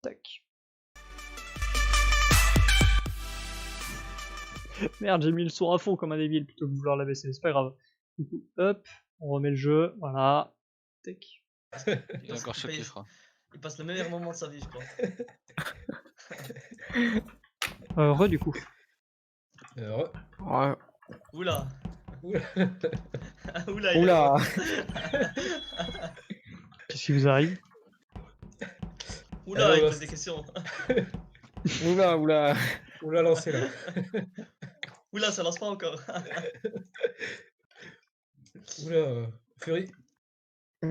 Tac. Merde, j'ai mis le son à fond comme un débile plutôt que de vouloir l'abaisser, mais c'est pas grave. Du coup, hop, on remet le jeu, voilà. Tac. Il est encore choqué, je crois. Il passe le meilleur moment de sa vie, je crois. Du coup. Ouais. Oula. Oula. Oula, il est Oula. mort. Qu'est-ce qui vous arrive? Oula, il Alors, pose des questions. Oula, oula. Oula, lancé là. Oula, ça lance pas encore. Oula, Fury.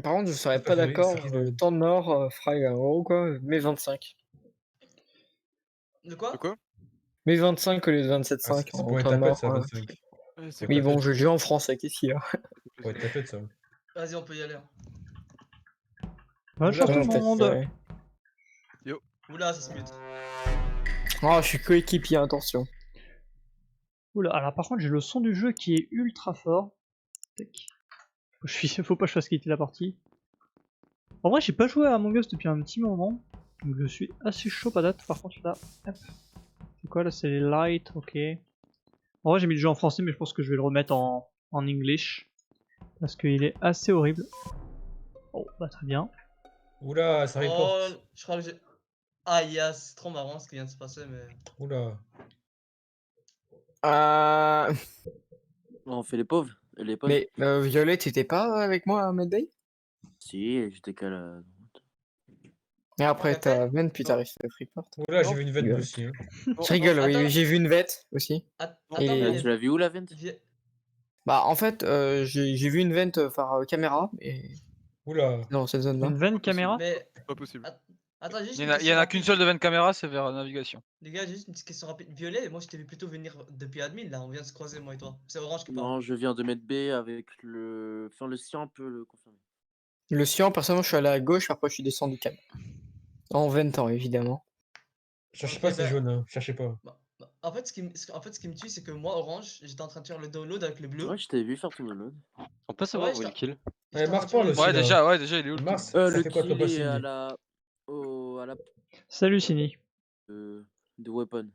Par contre, je serais Ah, pas oui, d'accord. c'est qui, Le temps de mort fera un euro quoi. Mai 25. De quoi? De quoi? Mai 25 au lieu de Ah, 27,5 c'est en pour être temps de tapette mort. ça, Ouais. 25. Ouais, c'est Oui, tapette. bon, je joue en français, qu'est-ce qu'il y a? Pour être tapette ça. Vas-y, on peut y aller. Bonne chance tout le Ouais, monde. ouais. Oula, ça se mute. Oh, je suis coéquipier, attention. Oula, alors par contre j'ai le son du jeu qui est ultra fort. Tac. Faut pas que je fasse quitter la partie. En vrai j'ai pas joué à Among Us depuis un petit moment. Donc je suis assez chaud patate par contre là. Hop. C'est quoi là? C'est les lights, ok. En vrai j'ai mis le jeu en français mais je pense que je vais le remettre en English. Parce qu'il est assez horrible. Oh bah très bien. Oula, ça Oh, reporte. je crois que j'ai. Ah, yes, c'est trop marrant ce qui vient de se passer, mais. Oula. On fait les pauvres. Les pauvres. Mais Violet, t'étais pas avec moi à Medbay? Si, j'étais qu'à la. Et après, Arrêtez. t'as Ven, puis t'as resté à Freeport. Oula, j'ai vu une vette Rigole. aussi. Hein. Je rigole, oui, attends. j'ai vu une vette aussi. Attends, Et les- mais. Tu l'as vu où la vente? Bah, en fait, j'ai vu une vente par caméra, et Oula. dans cette zone-là. Une veine caméra? Mais. Pas possible. Attends, j'ai juste Il une y en question a qu'une rapide. seule de 20 caméras, c'est vers la navigation. Les gars, j'ai juste une petite question rapide. Violet, moi je t'ai vu plutôt venir depuis admin là, on vient de se croiser moi et toi. C'est Orange qui parle. Non, je viens de mettre B avec le. Enfin, le sien peut le confirmer. Le cyan, personnellement, je suis allé à gauche, après je suis descendu cam. En 20 ans, évidemment. Cherchez Ok, pas, c'est bah- jaune, hein. Cherchez pas. En fait, ce qui me tue, c'est que moi, Orange, j'étais en train de faire le download avec le bleu. Ouais, je t'avais vu faire ton download. On peut savoir Ouais, où est le kill? J'étais en Mars train de parle faire aussi. le- là. Ouais, déjà, il est où le Mars, kill ça Le fait quoi ton kill est à passing? la. À la. Salut Sini. De weapon.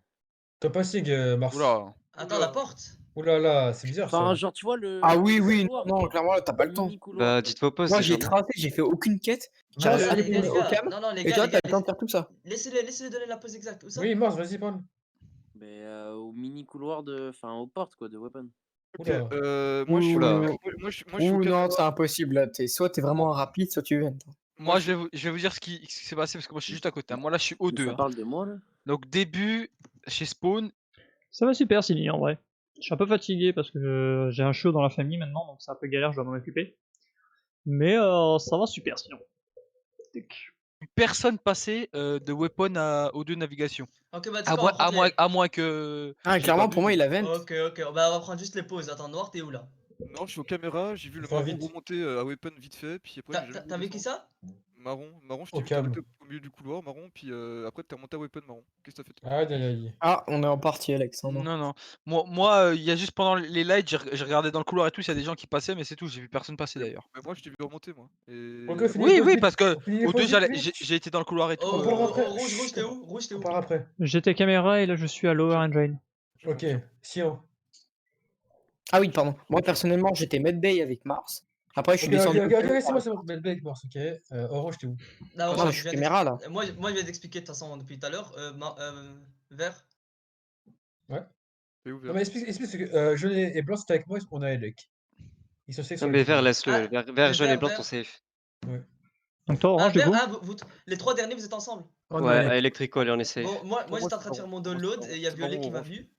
Ton passing, Mars. Oula. Attends, la porte. Oula là, c'est bizarre Enfin, ça. genre, tu vois le. Ah le oui, mini oui, couloir. non, clairement, là, t'as pas le temps. Mini couloir. Bah, dites vos pauses Moi, déjà. j'ai tracé, j'ai fait aucune quête. Mars, J'arrive Ah, à les gars, aller les au gars. cam, Non, les et gars, toi, les t'as gars, le temps de faire tout ça. laissez-les donner la pause exacte. Où ça? Oui, Mars, vas-y, parle. Mais au mini couloir de. Enfin, aux portes quoi, de weapon. Ok, Oula. moi je suis Oula. moi, je suis au Ouh, non, caméra. c'est impossible, là. Soit t'es vraiment rapide, soit tu viens. Moi, je vais vous dire ce qui s'est passé parce que moi, je suis juste à côté. Hein. Moi, là, je suis au Mais 2. ça parle de moi là. Donc, début, chez Spawn. Ça va super Sini en vrai. Je suis un peu fatigué parce que j'ai un show dans la famille maintenant, donc c'est un peu galère, je dois m'en occuper. Mais ça va super sinon. Tac. Personne passé de weapon au 2 navigation. Ok, bah, tu sais quoi, on va prendre les- À moins que. Ah, j'ai clairement, perdu, pour moi, mais- il a 20. Ok, bah, on va prendre juste les pauses. Attends, Noir, t'es où là? Non, je suis aux caméras, j'ai vu le Faut marron vite. remonter à weapon vite fait, puis après j'ai jamais vu T'avais qui descendre. ça? Marron, je Au t'ai vu cam. t'arrêter au milieu du couloir, marron, puis après t'es remonté à weapon, marron. Qu'est-ce que t'as fait toi? Aïe aïe aïe. Ah, on est en partie, Alexandre. Non, non. Moi, il y a juste pendant les lights, j'ai regardé dans le couloir et tout, il y a des gens qui passaient, mais c'est tout. J'ai vu personne passer d'ailleurs. Mais moi je t'ai vu remonter moi. Et. Ok, finis Oui, les pauses oui, vite. parce que On finit les au 2, pauses vite. j'ai été dans le couloir et tout. Oh, On parlera après. rouge, t'es Chut, où? Rouge, t'es On où? part après. J'étais caméra et là je suis à Lower Engine. Ok, Sion. Ah oui, pardon. Moi, personnellement, j'étais Medbay avec Mars. Après, je suis Ok, descendu. c'est bon. Melbeck, Mars, ok. Orange, t'es où? Là, Non, Orange, je suis caméra là. Moi, je viens d'expliquer de toute façon depuis tout à l'heure. Vert. T'es où, Non, Vert? mais explique parce que jaune et blanc, c'était avec moi, on a Elec. Ils sont safe Non, sur mais le vert, kill. laisse-le. Ah, Vert, mais jaune et vert, blanc, vert. ton safe. Donc toi Ah, Orange du vert, coup? les trois derniers, vous êtes ensemble. On Ouais, a à Elec. Electrical, on est safe. Bon, moi Pour moi, j'étais en c'est train de faire marron. mon Pour moi, download c'est et il y a marron, Violet qui m'a orange. vu.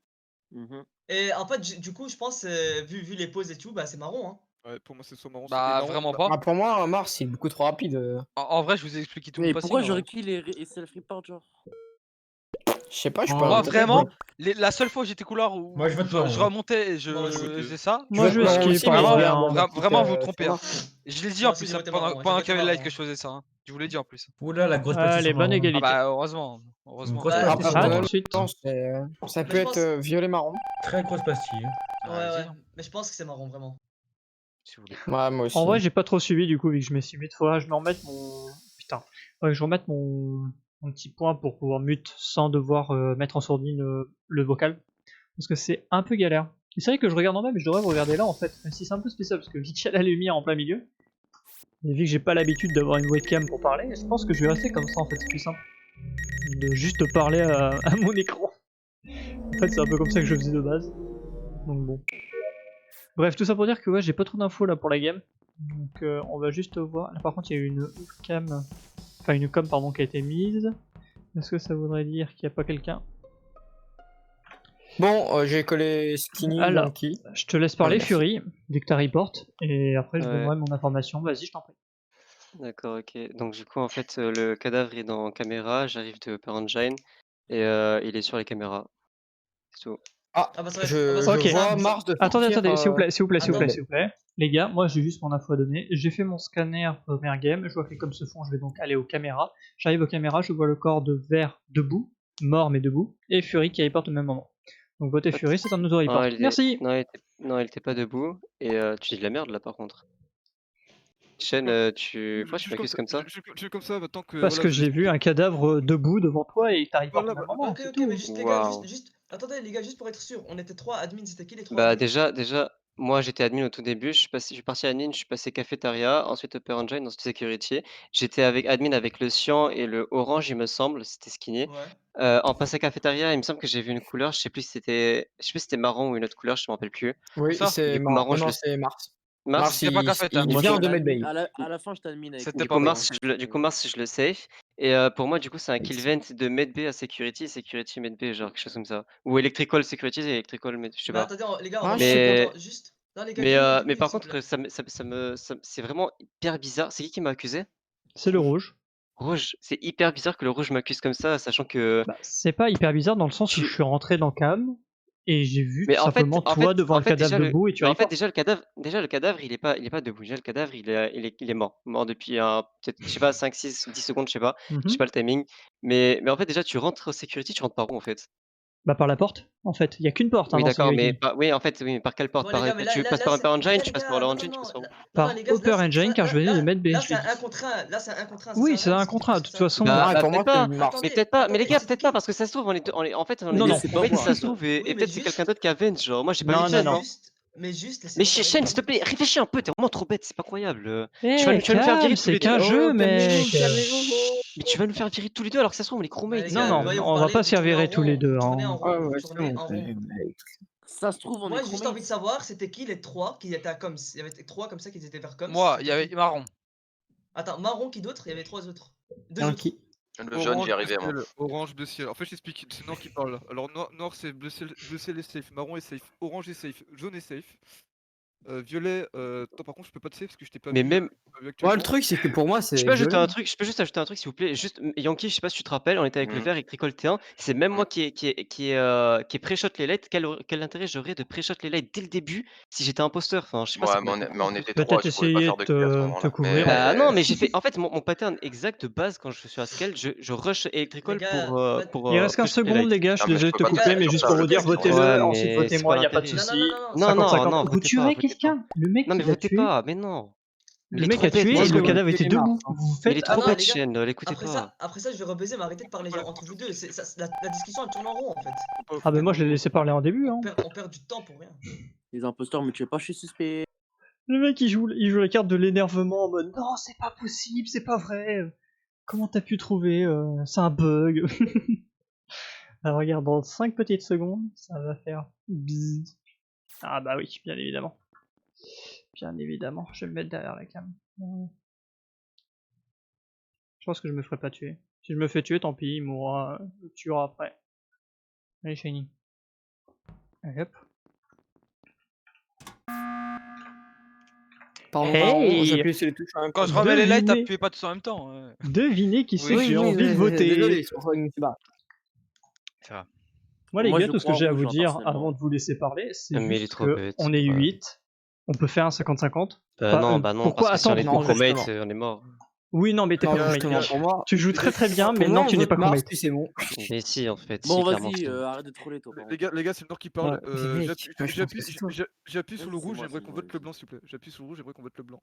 Mhm. Et en fait, du coup, je pense, vu les pauses et tout, bah c'est marron. Hein. Ouais, pour moi c'est soit marron, Bah, marron. vraiment pas. Ah, pour moi, Mars, c'est beaucoup trop rapide. En vrai, je vous ai expliqué tout mon Mais passing. pourquoi en j'aurais vrai. kill et self report genre? Je sais pas, je suis Oh, pas. Moi, peut-être- vraiment, la seule fois où j'étais couloir où Moi, je vote je marron. remontais et je Moi, je faisais ça. Moi je vote vais marron skip aussi, en mais je vrai. garde Hein. ma petite, Vraiment, vous sur trompez. Hein. Mars. Je l'ai dit Moi en aussi, plus, j'ai hein, voté pendant marron, j'ai voté qu'il y avait le live marron. que je faisais ça. Hein. Je vous l'ai dit en plus. Oula, la grosse partie Allez, sur bonne marron. Ah égalité. bah, heureusement. Heureusement. grosse Bah, Ah, partie sur À tout marron. de suite. Ça Mais peut je être pense- violet-marron. Très grosse pastille. Hein. Ouais, Vas-y, ouais. hein, Mais je pense que c'est marron, vraiment. si vous voulez. Ouais, moi aussi. En vrai j'ai pas trop suivi du coup vu que je m'ai suivi de fois. Je me remette mon. Putain. Ouais, je remette mon un petit point pour pouvoir mute sans devoir mettre en sourdine le vocal. Parce que c'est un peu galère. Et c'est vrai que je regarde en bas, mais je devrais vous regarder là en fait. Même si c'est un peu spécial, parce que vu qu'il y a la lumière en plein milieu, et vu que j'ai pas l'habitude d'avoir une webcam pour parler, je pense que je vais rester comme ça en fait, c'est plus simple. De juste parler à mon écran. En fait, c'est un peu comme ça que je faisais de base. Donc bon. Bref, tout ça pour dire que ouais, j'ai pas trop d'infos là pour la game. Donc on va juste voir. Là par contre, il y a eu une cam, enfin une com pardon qui a été mise. Est-ce que ça voudrait dire qu'il n'y a pas quelqu'un? Bon, j'ai collé Skinny, Alors, Monkey. je te laisse parler merci. Fury, dès que t'as report, et après je Ouais. donnerai mon information. Vas-y, je t'en prie. D'accord, ok. Donc du coup, en fait, le cadavre est dans caméra, j'arrive de Upper Engine, et il est sur les caméras. C'est tout. Ah, Ah bah ça va être- je, ah bah ça va Ok. être vois simple. Mars de Attendez, sortir, s'il vous plaît, s'il vous plaît, s'il vous plaît, attends. s'il vous plaît. Les gars, moi j'ai juste mon info à donner. J'ai fait mon scanner première game, je vois que les coms se font, je vais donc aller aux caméras. J'arrive aux caméras, je vois le corps de Vert debout, mort mais debout, et Fury qui reporte au même moment. Donc votez Fury, c'est un auto-report. Non, il Merci. non, il était pas debout, et tu dis de la merde là par contre. Chen, pourquoi tu m'accuses comme ça? Je suis comme ça maintenant que. Parce voilà, que j'ai vu un cadavre debout devant toi et t'as report Voilà, au même bah, moment, Ok, c'est ok, tout. mais juste les gars, Waouh. juste. Attendez les gars, juste pour être sûr, on était 3 admins, c'était qui les 3 Bah admins? déjà, moi j'étais admin au tout début, je suis parti admin, je suis passé cafétéria, ensuite Upper Engine, ensuite security. J'étais avec admin avec le cyan et le orange, il me semble, c'était Skinny. Ouais. En passant cafétéria, il me semble que j'ai vu une couleur, je sais plus si c'était marron ou une autre couleur, je me rappelle plus. Oui, Ça c'est Du coup, marron, je non, le c'est Mars. Mars? C'était pas café, Il Moi, vient j'étais de admin- Medbay. à la fin, j'étais admin avec C'était Du pas coup, moi. Mars, je le safe. Et pour moi, du coup, c'est un kill vent de Medbay à security, security Medbay, genre quelque chose comme ça. Ou electrical security et electrical, je sais Mais pas. attendez, les gars, on Ah, va je sais voir. Mais Attends, juste. Non les gars, mais dis-moi, par s'il vous contre, plaît. c'est vraiment hyper bizarre. C'est qui m'a accusé? C'est le rouge. Rouge. C'est hyper bizarre que le rouge m'accuse comme ça, sachant que Bah, c'est pas hyper bizarre dans le sens où tu je suis rentré dans cam et j'ai vu mais tout simplement toi devant le cadavre déjà debout et tu en fait, reportes. déjà le cadavre, il est pas debout. Déjà le cadavre, il est mort. Mort depuis peut-être, je sais pas, 5, 6, 10 secondes, je sais pas. Je sais Mhm. pas le timing. Mais en fait, déjà, tu rentres au security, tu rentres par où, en fait? Bah par la porte, en fait. Il y a qu'une porte hein, Oui, dans d'accord, mais Security. oui, en fait, oui, mais par quelle porte? Bon les gars, mais Tu passes par Upper les Engine, gars, tu les passes par gars, Lower non, Engine, non, tu passes par non, où? non, Par les gars, Upper Engine car je venais de mettre B, là je c'est l'ai un dit. contre 1, là c'est un contre 1, Oui, c'est un contrat, de toute façon. Bah, pour moi, peut-être pas, c'est Mars. mais peut-être pas. Mais les gars, C'était peut-être pas, qui? parce que ça se trouve, en fait, on Non, est non. des C'est pas crewmates, moi. ça se trouve, et Oui, mais peut-être c'est juste. quelqu'un d'autre qui avenge, genre. Moi, j'ai pas Non, vu non, ça, non. genre. Mais juste, Mais laissez-moi Chen, parler. s'il te plaît, réfléchis un peu, t'es vraiment trop bête, c'est pas croyable. Eh, Tu vas nous faire virer tous c'est les deux. qu'un jeu, mec. Mais tu vas nous faire virer tous les deux alors que ça se trouve, on est Ouais, crewmates. les Non, gars, non, voyez, vous on va parlez, pas vous se faire tournez en virer tous les rond, deux. vous tournez Hein. en rond, vous tournez en rond. Ça se trouve, on Moi, est j'ai juste crewmates. envie de savoir, c'était qui les 3 qui étaient à Coms? Il y avait 3 comme ça qui étaient vers Coms. Moi, il y c'était avait qui? marron. Attends, marron, qui d'autre? Il y avait 3 autres. 2 Un autres. qui Le jaune, j'y arrivais, moi. Orange, bleu ciel. En fait, je t'explique, c'est Noir qui parle. Alors, Noir c'est bleu ciel est safe, marron est safe, orange est safe, jaune est safe. Violet, toi par contre, je peux pas te save parce que je t'ai pas Mais vu, même, pas vu Ouais, actuellement. le truc, c'est que pour moi, je c'est peux ajouter violet. un truc, je peux juste ajouter un truc s'il vous plaît. Juste, Yankee, je sais pas si tu te rappelles, on était avec le Mhm. vert et Tricol T1. C'est même moi qui ai pré-shot les lights. Quel intérêt j'aurais de pré-shot les lights dès le début si j'étais imposteur? Enfin, je sais pas, c'est Ouais, mais complètement on con. était Peut-être 3, tu pouvais pas essayer faire de kill à ce de te moment-là. couvrir. Bah non, mais j'ai fait. En fait, mon pattern exact de base quand je suis à scale, je rush Les Electrical gars, Il reste 15 pré-shot les secondes, lights. les gars. Je suis Non, mais je désolé de peux te pas Les couper, gars, mais je juste peux pour pas vous dire, le faire. votez-le. Ouais, Ensuite, mais c'est votez-moi, pas y a pas de l'intérêt. souci. Non, 50-50. Non, Vous votez tuerez pas, votez quelqu'un. pas. Le mec, Non, mais il a votez tué. pas, mais non. Mais il Le est mec trop a tué bête, Moi, et je le vais cadavre voter était Mars, debout. hein. Vous Mais il est faites trop non, bête, les gars, Shen, l'écoutez pas. après ça, je vais rebaiser, mais arrêtez de parler genre entre vous deux. La discussion, elle tourne en rond en fait. Ah, mais moi, je l'ai laissé parler en début. Hein. On perd du temps pour rien. Les imposteurs me tuez pas, je suis suspect. Le mec, il joue la carte de l'énervement en mode non, c'est pas possible, c'est pas vrai. Comment t'as pu trouver c'est un bug. Alors, regarde, dans 5 petites secondes, ça va faire bzzz. Ah, bah oui, bien évidemment. Bien évidemment, je vais me mettre derrière la cam. Je pense que je me ferai pas tuer. Si je me fais tuer, tant pis, il mourra, il le tuera après. Allez, Shiny. Allez, hop. Pardon, Hey marron, j'appuie sur les touches en même Quand temps. je remets les lights, Devinez. t'appuies pas tous en même temps. Ouais. Devinez qui c'est Oui, que j'ai oui, envie de voter. Désolé, c'est pour ça que je me suis barré. Ça va. Moi, les Moi, gars, je tout ce que crois j'ai à rouge, vous hein, dire personnellement. avant de vous laisser parler, c'est Mais il est juste trop que bête, on est ouais. 8. On peut faire un 50-50. Non, Pourquoi parce que si on attendre est Non, crewmate, justement. on est mort. Oui, non, mais t'es Non, pas crewmate. justement, pour moi. Tu joues très très bien, mais Pour non, moi, tu on n'es vote pas Mars, crewmate. puis c'est bon. Mais si, en fait, Bon, si, clairement que vas-y, c'est bon. arrête de troller, toi. par Les contre. gars, c'est le Nord qui parle. Ouais, mec, ouais, je pense que c'est toi. J'appuie sur le C'est rouge, moi, j'aimerais c'est qu'on moi, vote c'est le blanc, s'il vous plaît. J'appuie sur le rouge, j'aimerais qu'on vote le blanc.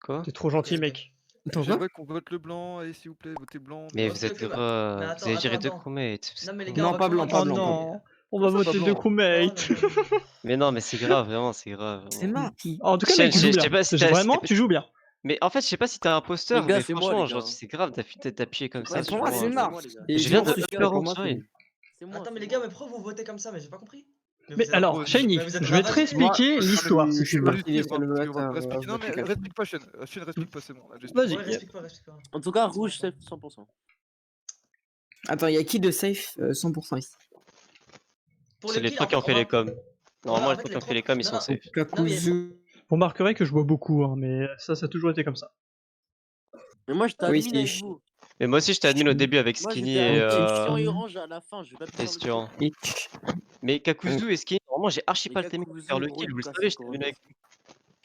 Quoi? T'es trop gentil, Ok, mec. Attends, quoi? J'aimerais qu'on vote le blanc, allez s'il vous plaît, votez blanc. Mais Ok, vous êtes ok, bah, heureux, mais vous attends, avez géré attends, deux attends. crewmates. Non, mais les c'est gars, Non, on va pas quand blanc, même pas Oh blanc, pas discuter. non, on va Comment ça, voter pas deux blanc? crewmates. Oh là là. Mais non, mais c'est grave, vraiment, c'est grave. C'est vraiment. Marc. En tout cas, Shen, mec, tu joues je sais bien. pas si t'as- si Vraiment, t'es- tu joues bien. Mais en fait, je sais pas si t'es un Les imposteur, gars, mais c'est moi, franchement, les genre, gars. c'est grave d'appuyer comme C'est ça pas Pour sur moi, moi, c'est moi. moi, Marc. les gars. Et Je viens de Dior, peur pour moi, Shine. C'est moi. Attends, mais c'est les gars, moi. mais pourquoi vous votez comme ça? Mais j'ai pas compris. Mais Mais vous êtes- alors, Ouais, Shiny, mais vous êtes je vais te ravagés. réexpliquer l'histoire. Je suis Vas-y, parti des Steve, hein, seuls votes. Steve, on va pas expliquer. Non, mais voter respecte pas Shen. Shen, respecte pas, c'est bon. Là, Vas-y. Ouais, respecte pas, respecte pas. En tout cas, rouge, safe 100%. Attends, il y a qui de safe 100% ici? Pour C'est le les kill, trois qui ont fait les coms. Normalement, en les fait, trois qui les ont fait les trois- coms, ils non, sont non. safe. Non, mais il y a Kakuzu. Vous remarquerez que je bois beaucoup, hein, mais ça a toujours été comme ça. Mais moi, j'étais Oui, admin c'est avec chiant. vous. Mais moi aussi, j'étais admin au début avec Moi, Skinny j'étais et, admin Ok. Cyan et Orange à la fin. Je vais pas pu et faire le Stuart. kill. Mais Kakuzu et Skinny, normalement, j'ai archi Mais pas le timing pour Kakuzu, faire le gros, kill. Vous le Lucas, savez, c'est j'étais venu avec.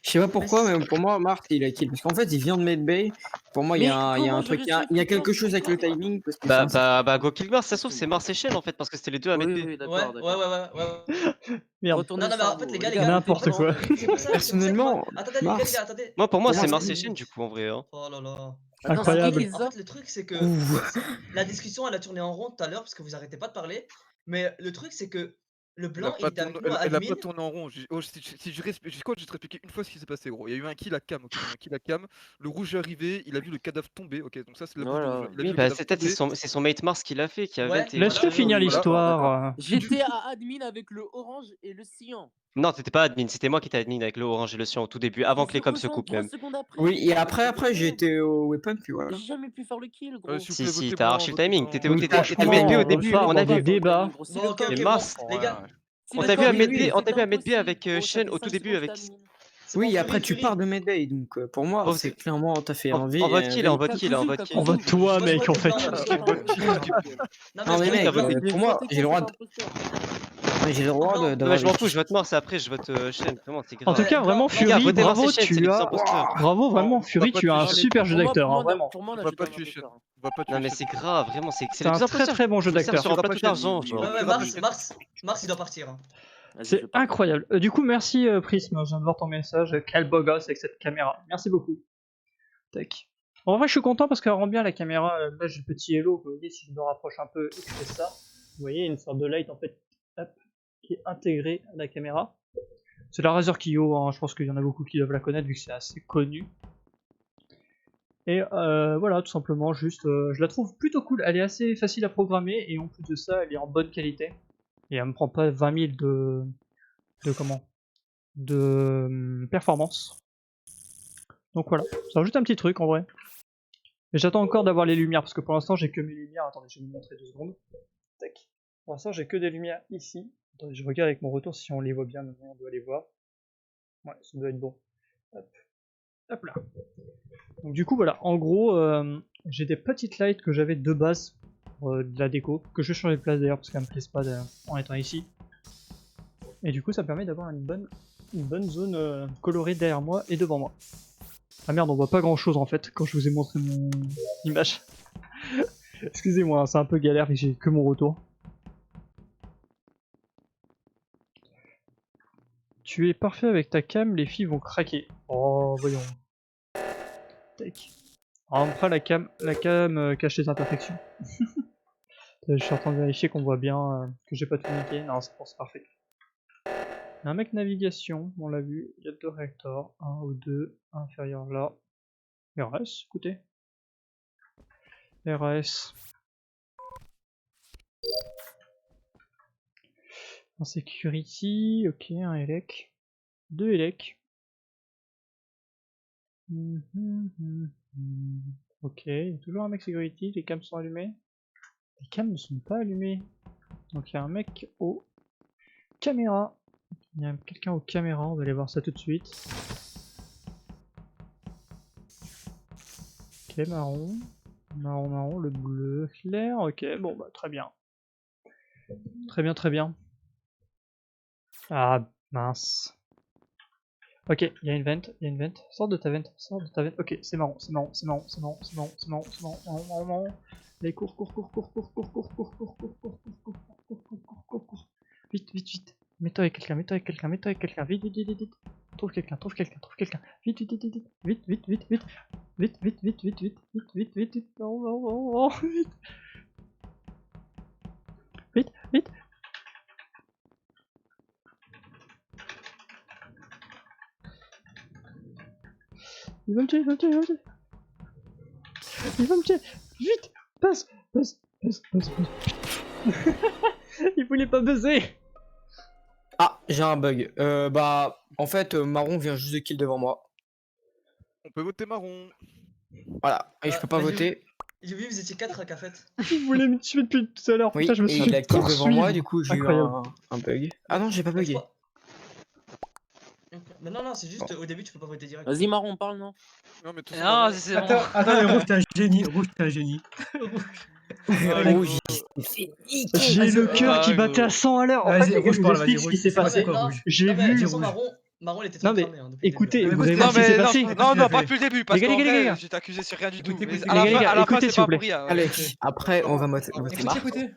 Je sais pas pourquoi, mais pour moi, Marc, il a kill. Parce qu'en fait, il vient de Medbay. Pour moi, il y a un comment truc. j'aurais Il y a su quelque pourquoi chose avec le timing. Parce que Bah, go kill Mars, ça se trouve, c'est Mars et Shen en fait, parce que c'était les deux à Oui, mettre B. oui, Ouais, d'accord, ouais, d'accord. ouais. Merde. Retournez Non, le non, mais en cerveau. fait, les gars, N'importe votez quoi. blanc, C'est pour ça, Personnellement, attendez, les gars, Mars. attendez. Moi, pour moi, Pour c'est moi, Mars c'est- et Shen du coup, en vrai. Hein. Oh là là. Attends, Incroyable. c'est qui, En Lisa fait, le truc, c'est que Ouh. la discussion, elle a tourné en rond tout à l'heure parce que vous arrêtez pas de parler. Mais le truc, c'est que le Elle a blanc, il pas était avec tourné, nous à elle a admin. pas tourné en rond. Si je vais te expliquer une fois ce qui s'est passé, gros. Il y a eu un kill à Cam, ok. Il y a eu un kill à Cam. Le rouge est arrivé, il a vu le cadavre tomber, ok. Donc ça, c'est la bouche du Voilà. rouge. Il a vu Oui, le bah, cadavre c'est peut-être tomber. c'est son mate Mars qui l'a fait, qui a Ouais, vent et Laisse-le voilà. finir Oui, l'histoire. J'étais à admin avec le orange et le cyan. Non, t'étais pas admin, c'était moi qui étais admin avec le orange et le cyan au tout début, avant Et que les j'ai coms se rejoint coupent 3 même. secondes après. Oui, j'ai et jamais après, pu faire le kill. j'étais au weapon, puis voilà. J'ai jamais pu faire le kill, gros. S'il vous Si, plaît, si, votez t'as blanc, archi le votez timing. blanc. T'étais Donc, au franchement, MedB au ce début, soir, on on a va vu. débat. C'est Bon, le ok, com. ok, Mais bon, Mars, les gars, on C'est t'a vu le à com, Medb, on t'a vu à C'était Medb avec impossible, gros, Shen ça au fait tout 5 début secondes, avec. j'étais admin. c'est Oui, bon, après, tu Fury. pars de Medbay. Donc, pour moi, Bon, c'est c'est- clairement, t'as fait un V. En et vote un kill, V. en vote kill, en vote Kakuzu, kill. On va Kakuzu, toi, Moi, je mec, vote en le fait. blanc, moi, parce que- On vote kill, s'il vous plaît. Non, Non, mais mais mec, t'as voté pour moi, j'ai le droit de. J'ai le droit Non, d'avoir. Ouais, je m'en fous, je vote Mars et après je vote Shen. Vraiment, c'est En grave. tout cas, blanc, vraiment, blanc. Les gars, Fury, votez Mars bravo, et Shen, c'est tu les as. imposteurs. Bravo, vraiment, on Fury, va pas tu es un tuer Shen. super jeu d'acteur, hein, vraiment. Pour moi, On là, va j'étais pas un tuer jeu Shen. d'acteur. On va pas tuer Non, mais Shen. c'est grave, vraiment, c'est C'est les un deux très imposteurs. très bon jeu Je vous sers d'acteur. sur un Tire pas plateau Shen. d'argent, Oui, genre. oui, Ouais, Tire ouais, pas Shen. Mars, il doit partir. Hein. Vas-y, je C'est vais pas. incroyable. Du coup, merci Prism, je viens de voir ton message. Quel beau gosse avec cette caméra. Merci beaucoup. Tac. En vrai, je suis content parce qu'elle rend bien la caméra. Là, j'ai le petit hello. Vous voyez, si je me rapproche un peu et que je fais ça, vous voyez, une sorte de light en fait, hop, qui est intégrée à la caméra. C'est la Razer Kiyo, hein. Je pense qu'il y en a beaucoup qui doivent la connaître vu que c'est assez connu. Et voilà, tout simplement, juste, je la trouve plutôt cool. Elle est assez facile à programmer et en plus de ça, elle est en bonne qualité. Et elle me prend pas 20 000 de performance. Donc voilà, c'est juste un petit truc en vrai. Et j'attends encore d'avoir les lumières parce que pour l'instant j'ai que mes lumières. Attendez, je vais vous montrer 2 secondes. Tac. Pour l'instant j'ai que des lumières ici. Attendez, je regarde avec mon retour si on les voit bien. Maintenant on doit les voir. Ouais, ça doit être bon. Hop. Hop là. Donc du coup voilà, en gros j'ai des petites lights que j'avais de base pour de la déco, que je vais changer de place d'ailleurs parce qu'elles me plaisent pas en étant ici. Et du coup ça me permet d'avoir une bonne zone colorée derrière moi et devant moi. Ah merde, on voit pas grand chose en fait quand je vous ai montré mon image. Excusez-moi, hein, c'est un peu galère et j'ai que mon retour. Tu es parfait avec ta cam, les filles vont craquer. Oh, voyons. Tac. Alors, après la cam cache les imperfections. Je suis en train de vérifier qu'on voit bien, que j'ai pas tout niqué. Non, c'est bon, c'est parfait. Il y a un mec navigation, on l'a vu. Il y a 2 réacteurs, 1 ou 2, inférieur là. RS, écoutez. RS. En security, ok, un elec. 2 elec. Ok, il y a toujours un mec security, les cams sont allumés. Les cams ne sont pas allumés. Donc il y a un mec aux caméras. Il y a quelqu'un aux caméras, on va aller voir ça tout de suite. Ok, marron. Marron, le bleu clair. Ok, bon bah très bien. Très bien. Ah mince. Ok, il y a une vente. Sors de ta vente. Ok, c'est marron. Allez, cours. Vite. Mets-toi avec quelqu'un. Vite. trouve quelqu'un. Vite, vite, vite, vite, vite, vite, vite, vite, vite, vite, vite, vite, vite, vite, vite, vite, vite, oh, vite. Vite, vite. Il va me tuer, il va me tuer, il va me tuer. Il va me tuer. Vite, passe. Il voulait pas buzzer. Ah, j'ai un bug. En fait, Marron vient juste de kill devant moi. On peut voter marron. Voilà, et je peux pas Bah, voter. J'ai vu, vous étiez 4 à Cafet. Il voulait me tuer depuis tout à l'heure. Oui, Putain, je me et suis il a fait kill devant moi, poursuivre. du coup j'ai eu Incroyable. un bug. Ah non, j'ai pas bugué. Mais non, c'est juste au début, tu peux pas voter direct. Vas-y, Marron, parle, non? Non, mais tout Non, c'est bon. Attends, mais Rouge, t'es un génie. Rouge, t'es un génie. Rouge, il s'est niqué. J'ai le cœur qui Ah, battait à 100 à l'heure. En Vas-y, fait, les gars, Rouge, je vous parle, vas-y, explique ce qui Rouge. s'est C'est passé passé. quoi, Non, Rouge J'ai Non, mais de toute vu. façon, Marron, il était trop Non, mais cramé hein, depuis le écoutez, début. Mais vous parce avez que- vu Non, ce qui s'est mais non, passé. non, fait. pas depuis le début, parce Les gars, qu'en les gars, les vrai, gars. j'ai été accusé sur rien du tout. Écoutez, Mais écoutez, à la les gars, fin, à la fin, écoutez, c'est s'il vous pas plaît. pour rien. Allez, après on va moter. Écoutez.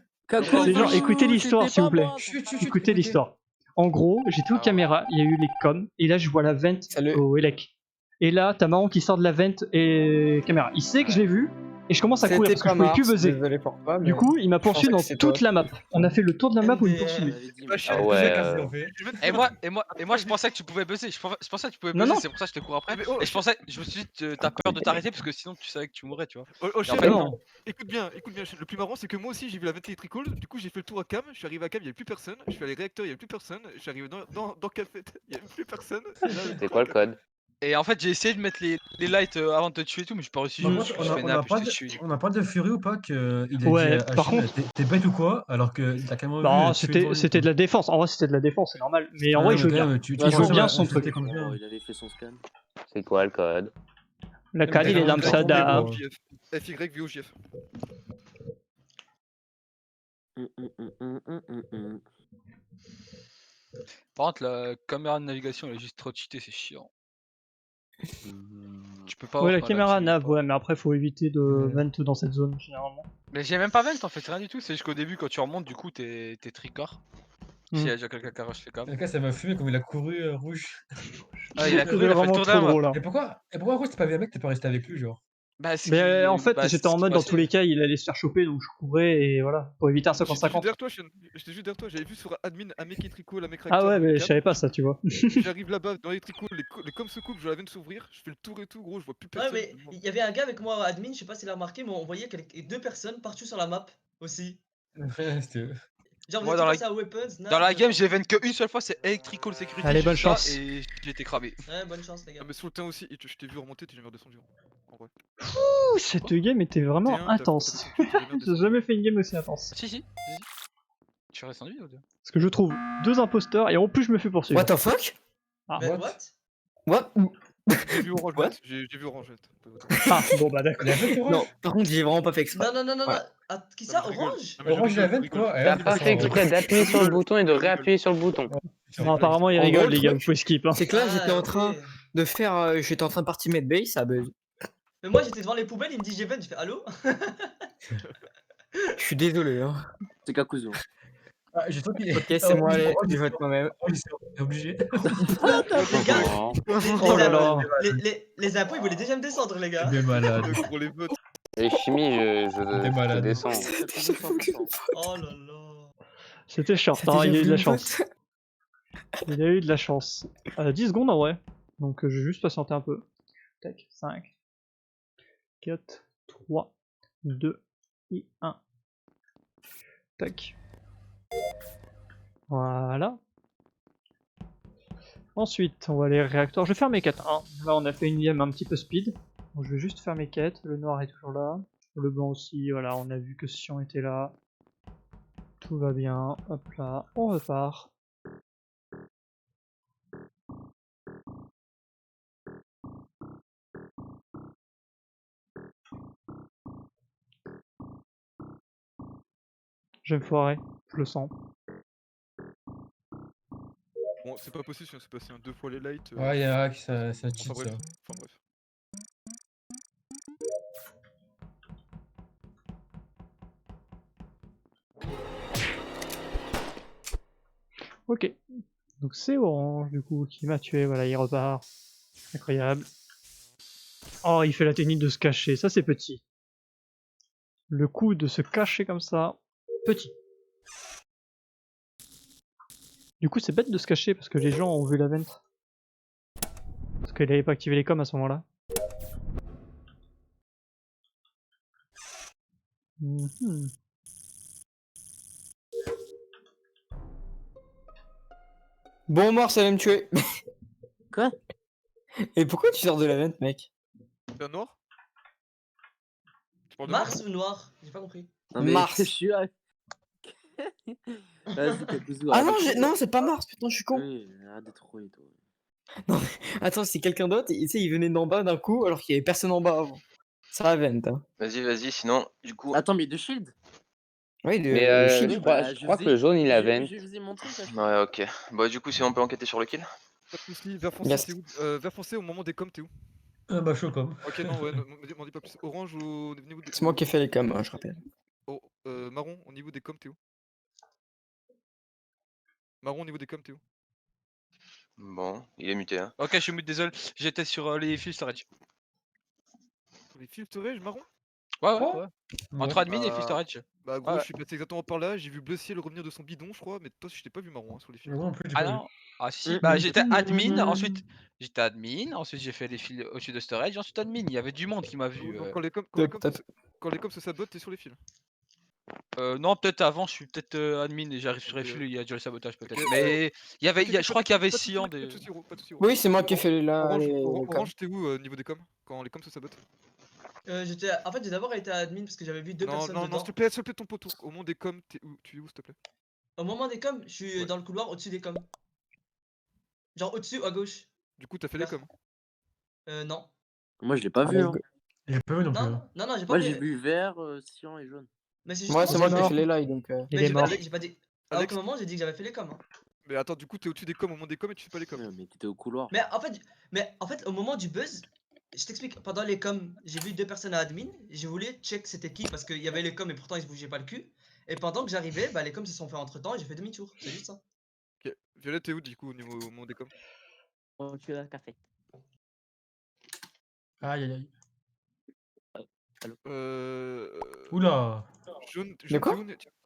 Les gens, écoutez l'histoire, s'il vous plaît. Chut, Écoutez l'histoire. En gros, j'étais aux caméras, il y a eu les coms, et là je vois la vente Salut. au Elec. Et là, t'as Marron qui sort de la vente et caméra. Il sait que je l'ai vu, et je commence à courir C'était parce que pas je pouvais plus Mars, buzzer. désolé pour toi. Du coup, il m'a poursuivi dans pensais que c'était toute toi. la map. On a fait le tour de la map où il me MDR. poursuivait. J'avais dit, Ah, moi. je suis Ah avec ouais, Zach, euh. en fait. Je viens de Et faire moi, je pensais que tu pouvais buzzer. Je pensais que tu pouvais Non, buzzer, non. c'est pour ça que je te cours après. Mais oh, Et je me suis dit, t'as peur de t'arrêter parce que sinon tu savais que tu mourrais, tu vois. Oh, Et en chef, fait, non. écoute bien, le plus marrant c'est que moi aussi j'ai vu la vente électricole, du coup j'ai fait le tour à Cam, je suis arrivé à Cam, il y avait plus personne, je suis allé réacteur, il y avait plus personne, je suis arrivé dans Café, il y avait plus personne. C'est quoi le code? Et en fait, j'ai essayé de mettre les lights avant de te tuer et tout, mais j'ai pas réussi. Par Je me contre, suis fait nap, je t'ai tué. on n'a pas de furie ou pas qu'il a Ouais, dit à par Chine, contre- t'es bête ou quoi? Alors qu'il a quand même Non, vu tuer devant lui, c'était quoi. de la défense. En vrai, c'était de la défense, c'est normal. Mais en Ah, vrai, mais je veux quand bien. même, tu Il joue pensais bien à son insulter truc. comme ça. Oh, il avait fait son scan. C'est quoi le code? Le cad, mais il est t'as dans le raison, sada. bon. FY-VOJF. Par contre, la caméra de navigation, elle est juste trop cheatée, c'est chiant. Tu peux pas Ouais, off, la là, caméra tu peux nav, pas. ouais, mais après, faut éviter de Ouais. vent dans cette zone, généralement. Mais j'ai même pas vent en fait, rien du tout. C'est jusqu'au début quand tu remontes, du coup, t'es tricard. Hmm. S'il y a déjà quelqu'un qui arrache les câbles. Le gars, ça m'a fumé comme il a couru Rouge. Ah, il a C'était couru, il a fait le vraiment tour trop d'un, moi. drôle, hein. Et pourquoi Rouge, t'es pas vu un mec, t'es pas resté avec lui, genre? Bah, c'est Mais en fait, bah, c'est j'étais en ce qui mode, dans passait. tous les cas, il allait se faire choper, donc je courais, et voilà, pour éviter un J'étais juste 50-50. derrière toi, j'étais juste derrière toi, j'avais vu sur admin un mec électrico, un mec Ah réacteur, ouais, un mais mec je Cam. savais pas ça, tu vois. J'arrive là-bas dans l'électrico, les coms se coupent, je la viens de s'ouvrir, je fais le tour et tout, gros, je vois plus Ouais, personne. mais il y avait un gars avec moi admin, je sais pas s'il a remarqué, mais on voyait deux personnes partout sur la map aussi. Ouais, c'était... Genre, vous Moi, étiez dans la- passé à Weapons, Dans la Nav, game, j'ai vent qu'une seule fois, c'est Electrical Security. Allez, j'ai bonne vu ça chance. Et j'ai été cramé. Ouais, bonne chance, les gars. Ah, mais sur le terrain aussi, et je t'ai vu remonter, t'es jamais redescendu. En vrai. Ouh, cette game était vraiment T1, t'as- intense. t'as descendu, t'es jamais J'ai redescendu. jamais fait une game aussi intense. Si, si, vas-y. Tu es redescendu ou deux? Parce que je trouve deux imposteurs, et en plus, je me fais poursuivre. What the fuck? Ah, Mais what what? What? J'ai vu Orange What? Vet, j'ai vu Orange Vet. Ah, bon, bah d'accord. Il a fait Orange? Non, par contre, j'ai vraiment pas fait exprès. Non, non, non, non, non. Ouais. Ah, qui Non, ça? mais je rigole. Orange? Non, mais je Orange, il a rigole, je 20 rigole. quoi? T'as pas fait exprès d'appuyer sur le bouton et de réappuyer sur le bouton. Non, apparemment, il En rigole, gros, les le gars, truc, vous pouvez skip. Hein. C'est que là, j'étais en ok. train de faire. J'étais en train de partir mettre base, ça buzz. Mais moi, j'étais devant les poubelles, il me dit j'ai vent, je fais allô? Je suis désolé. Hein. C'est Kakuzo. Ah, j'ai trop qu'il Ok, c'est moi, allez, je vote moi-même. Orange, il est obligé. Les gars, Oh. Oh là là. les impôts, ils voulaient déjà me descendre, les gars. Des malades. Pour les votes. Les chimies, T'es je malade. descends. Oh là là. C'était short, T'as hein, déjà il a eu vu de la une chance. vote? Il a eu de la chance. 10 secondes en vrai. Donc je vais juste patienter un peu. Tac, 5, 4, 3, 2 et 1. Tac. Voilà. Ensuite, on va aller réacteur. Je vais faire mes quêtes. Hein. Là, on a fait une game un petit peu speed. Donc, je vais juste faire mes quêtes. Le noir est toujours là. Le blanc aussi. Voilà, on a vu que Sion était là. Tout va bien. Hop là, on repart. Je vais me foirer, je le sens. Bon, c'est pas possible si on s'est passé deux fois les lights. Ouais, il y a un hack, ça Enfin cheat bref. ça. Enfin bref. Ok. Donc c'est Orange du coup qui m'a tué, voilà, il repart. Incroyable. Oh, il fait la technique de se cacher, ça c'est petit. Le coup de se cacher comme ça, petit. Du coup c'est bête de se cacher parce que les gens ont vu la vente. Parce qu'il avait pas activé les coms à ce moment-là. Mhm. Bon, Mars, ça va me tuer. Quoi? Et pourquoi tu sors de la vente, mec? T'es un noir? Tu parles de moi? Mars ou noir? J'ai pas compris. Non, mais Mars. je suis là. Vas-y, Kakuzu, Ah arrête non, de non, troller. c'est pas Mars, putain, je suis con. Oui, arrête de troller, toi. Attends, c'est quelqu'un d'autre, et tu sais, il venait d'en bas d'un coup, alors qu'il y avait personne en bas avant. Ça va vente, hein. Vas-y, sinon, du coup. Attends, mais de shield? Oui, Mais le je shield. Oui, crois, bah, je crois que le jaune il a vent. Je faisais mon truc, là. Ouais, ok. Bah, du coup, si on peut enquêter sur le kill. Pas de soucis, vert foncé, Yes. t'es où? Vert foncé au moment des coms, t'es où? Bah, chaud comme. Ok, non, ouais, m'en dis pas plus. Orange au niveau des. C'est moi qui ai fait les coms, hein, je rappelle. Oh, marron au niveau des coms, t'es où? Marron au niveau des coms, t'es où? Bon, il est muté, hein. Ok, je suis mute, désolé. J'étais sur les fils storage. Sur les fils storage, marron? Ouais. Ouais. Entre admin et fils storage. Bah, gros, Ouais. je suis passé exactement par là, j'ai vu Bleu Ciel revenir de son bidon, je crois, mais toi, je t'ai pas vu marron hein, sur les fils. Moi non plus, j'ai Ah pas vu. non. Ah si, bah j'étais admin, ensuite j'ai fait les fils au-dessus de storage, ensuite admin, il y avait du monde qui m'a vu. Donc, quand les coms se sabotent, t'es sur les fils. Non, peut-être avant, je suis peut-être admin et j'arrive sur les Ok. fils, il y a déjà le sabotage peut-être. Ok. Mais il y avait, Ok, je crois qu'il y avait pas de soucis, Sion pas des. de soucis, Ro, pas de soucis, Ro. Oui, c'est moi qui ai fait les Orange, coms. Orange, t'es où au niveau des coms? Quand les coms se sabotent? En fait, j'ai d'abord été admin parce que j'avais vu deux Non, personnes non, dedans. s'il te plaît, ton poteau. Au moment des coms, tu es où, s'il te plaît? Au moment des coms, je suis Ouais. dans le couloir au-dessus des coms. Genre au-dessus ou à gauche. Du coup, t'as fait les coms. Non. Moi, je l'ai pas vu, hein. J'ai pas vu non plus. Non, hein. non, j'ai pas Moi, vu. j'ai vu vert, cyan et jaune. Mais c'est Moi, justement c'est moi j'ai qui ai vu- fait les lives, donc. Il Mais est j'ai pas mort. dit, j'ai pas dit. À Alex, aucun moment j'ai dit que j'avais fait les coms. Hein. mais attends, du coup, t'es au-dessus des coms, au moment des coms et tu fais pas les coms. Ouais, mais t'étais au couloir. Mais en fait, au moment du buzz, je t'explique, pendant les coms, j'ai vu deux personnes à admin, j'ai voulu check c'était qui parce qu'il y avait les coms et pourtant ils se bougeaient pas le cul. Et pendant que j'arrivais, bah les coms se sont fait entre temps et j'ai fait demi-tour, c'est juste ça. Ok. Violet, t'es où, du coup, au moment des coms? Oh, tu as un café. Aïe aïe aïe. Euh... Oula. Jaune, De quoi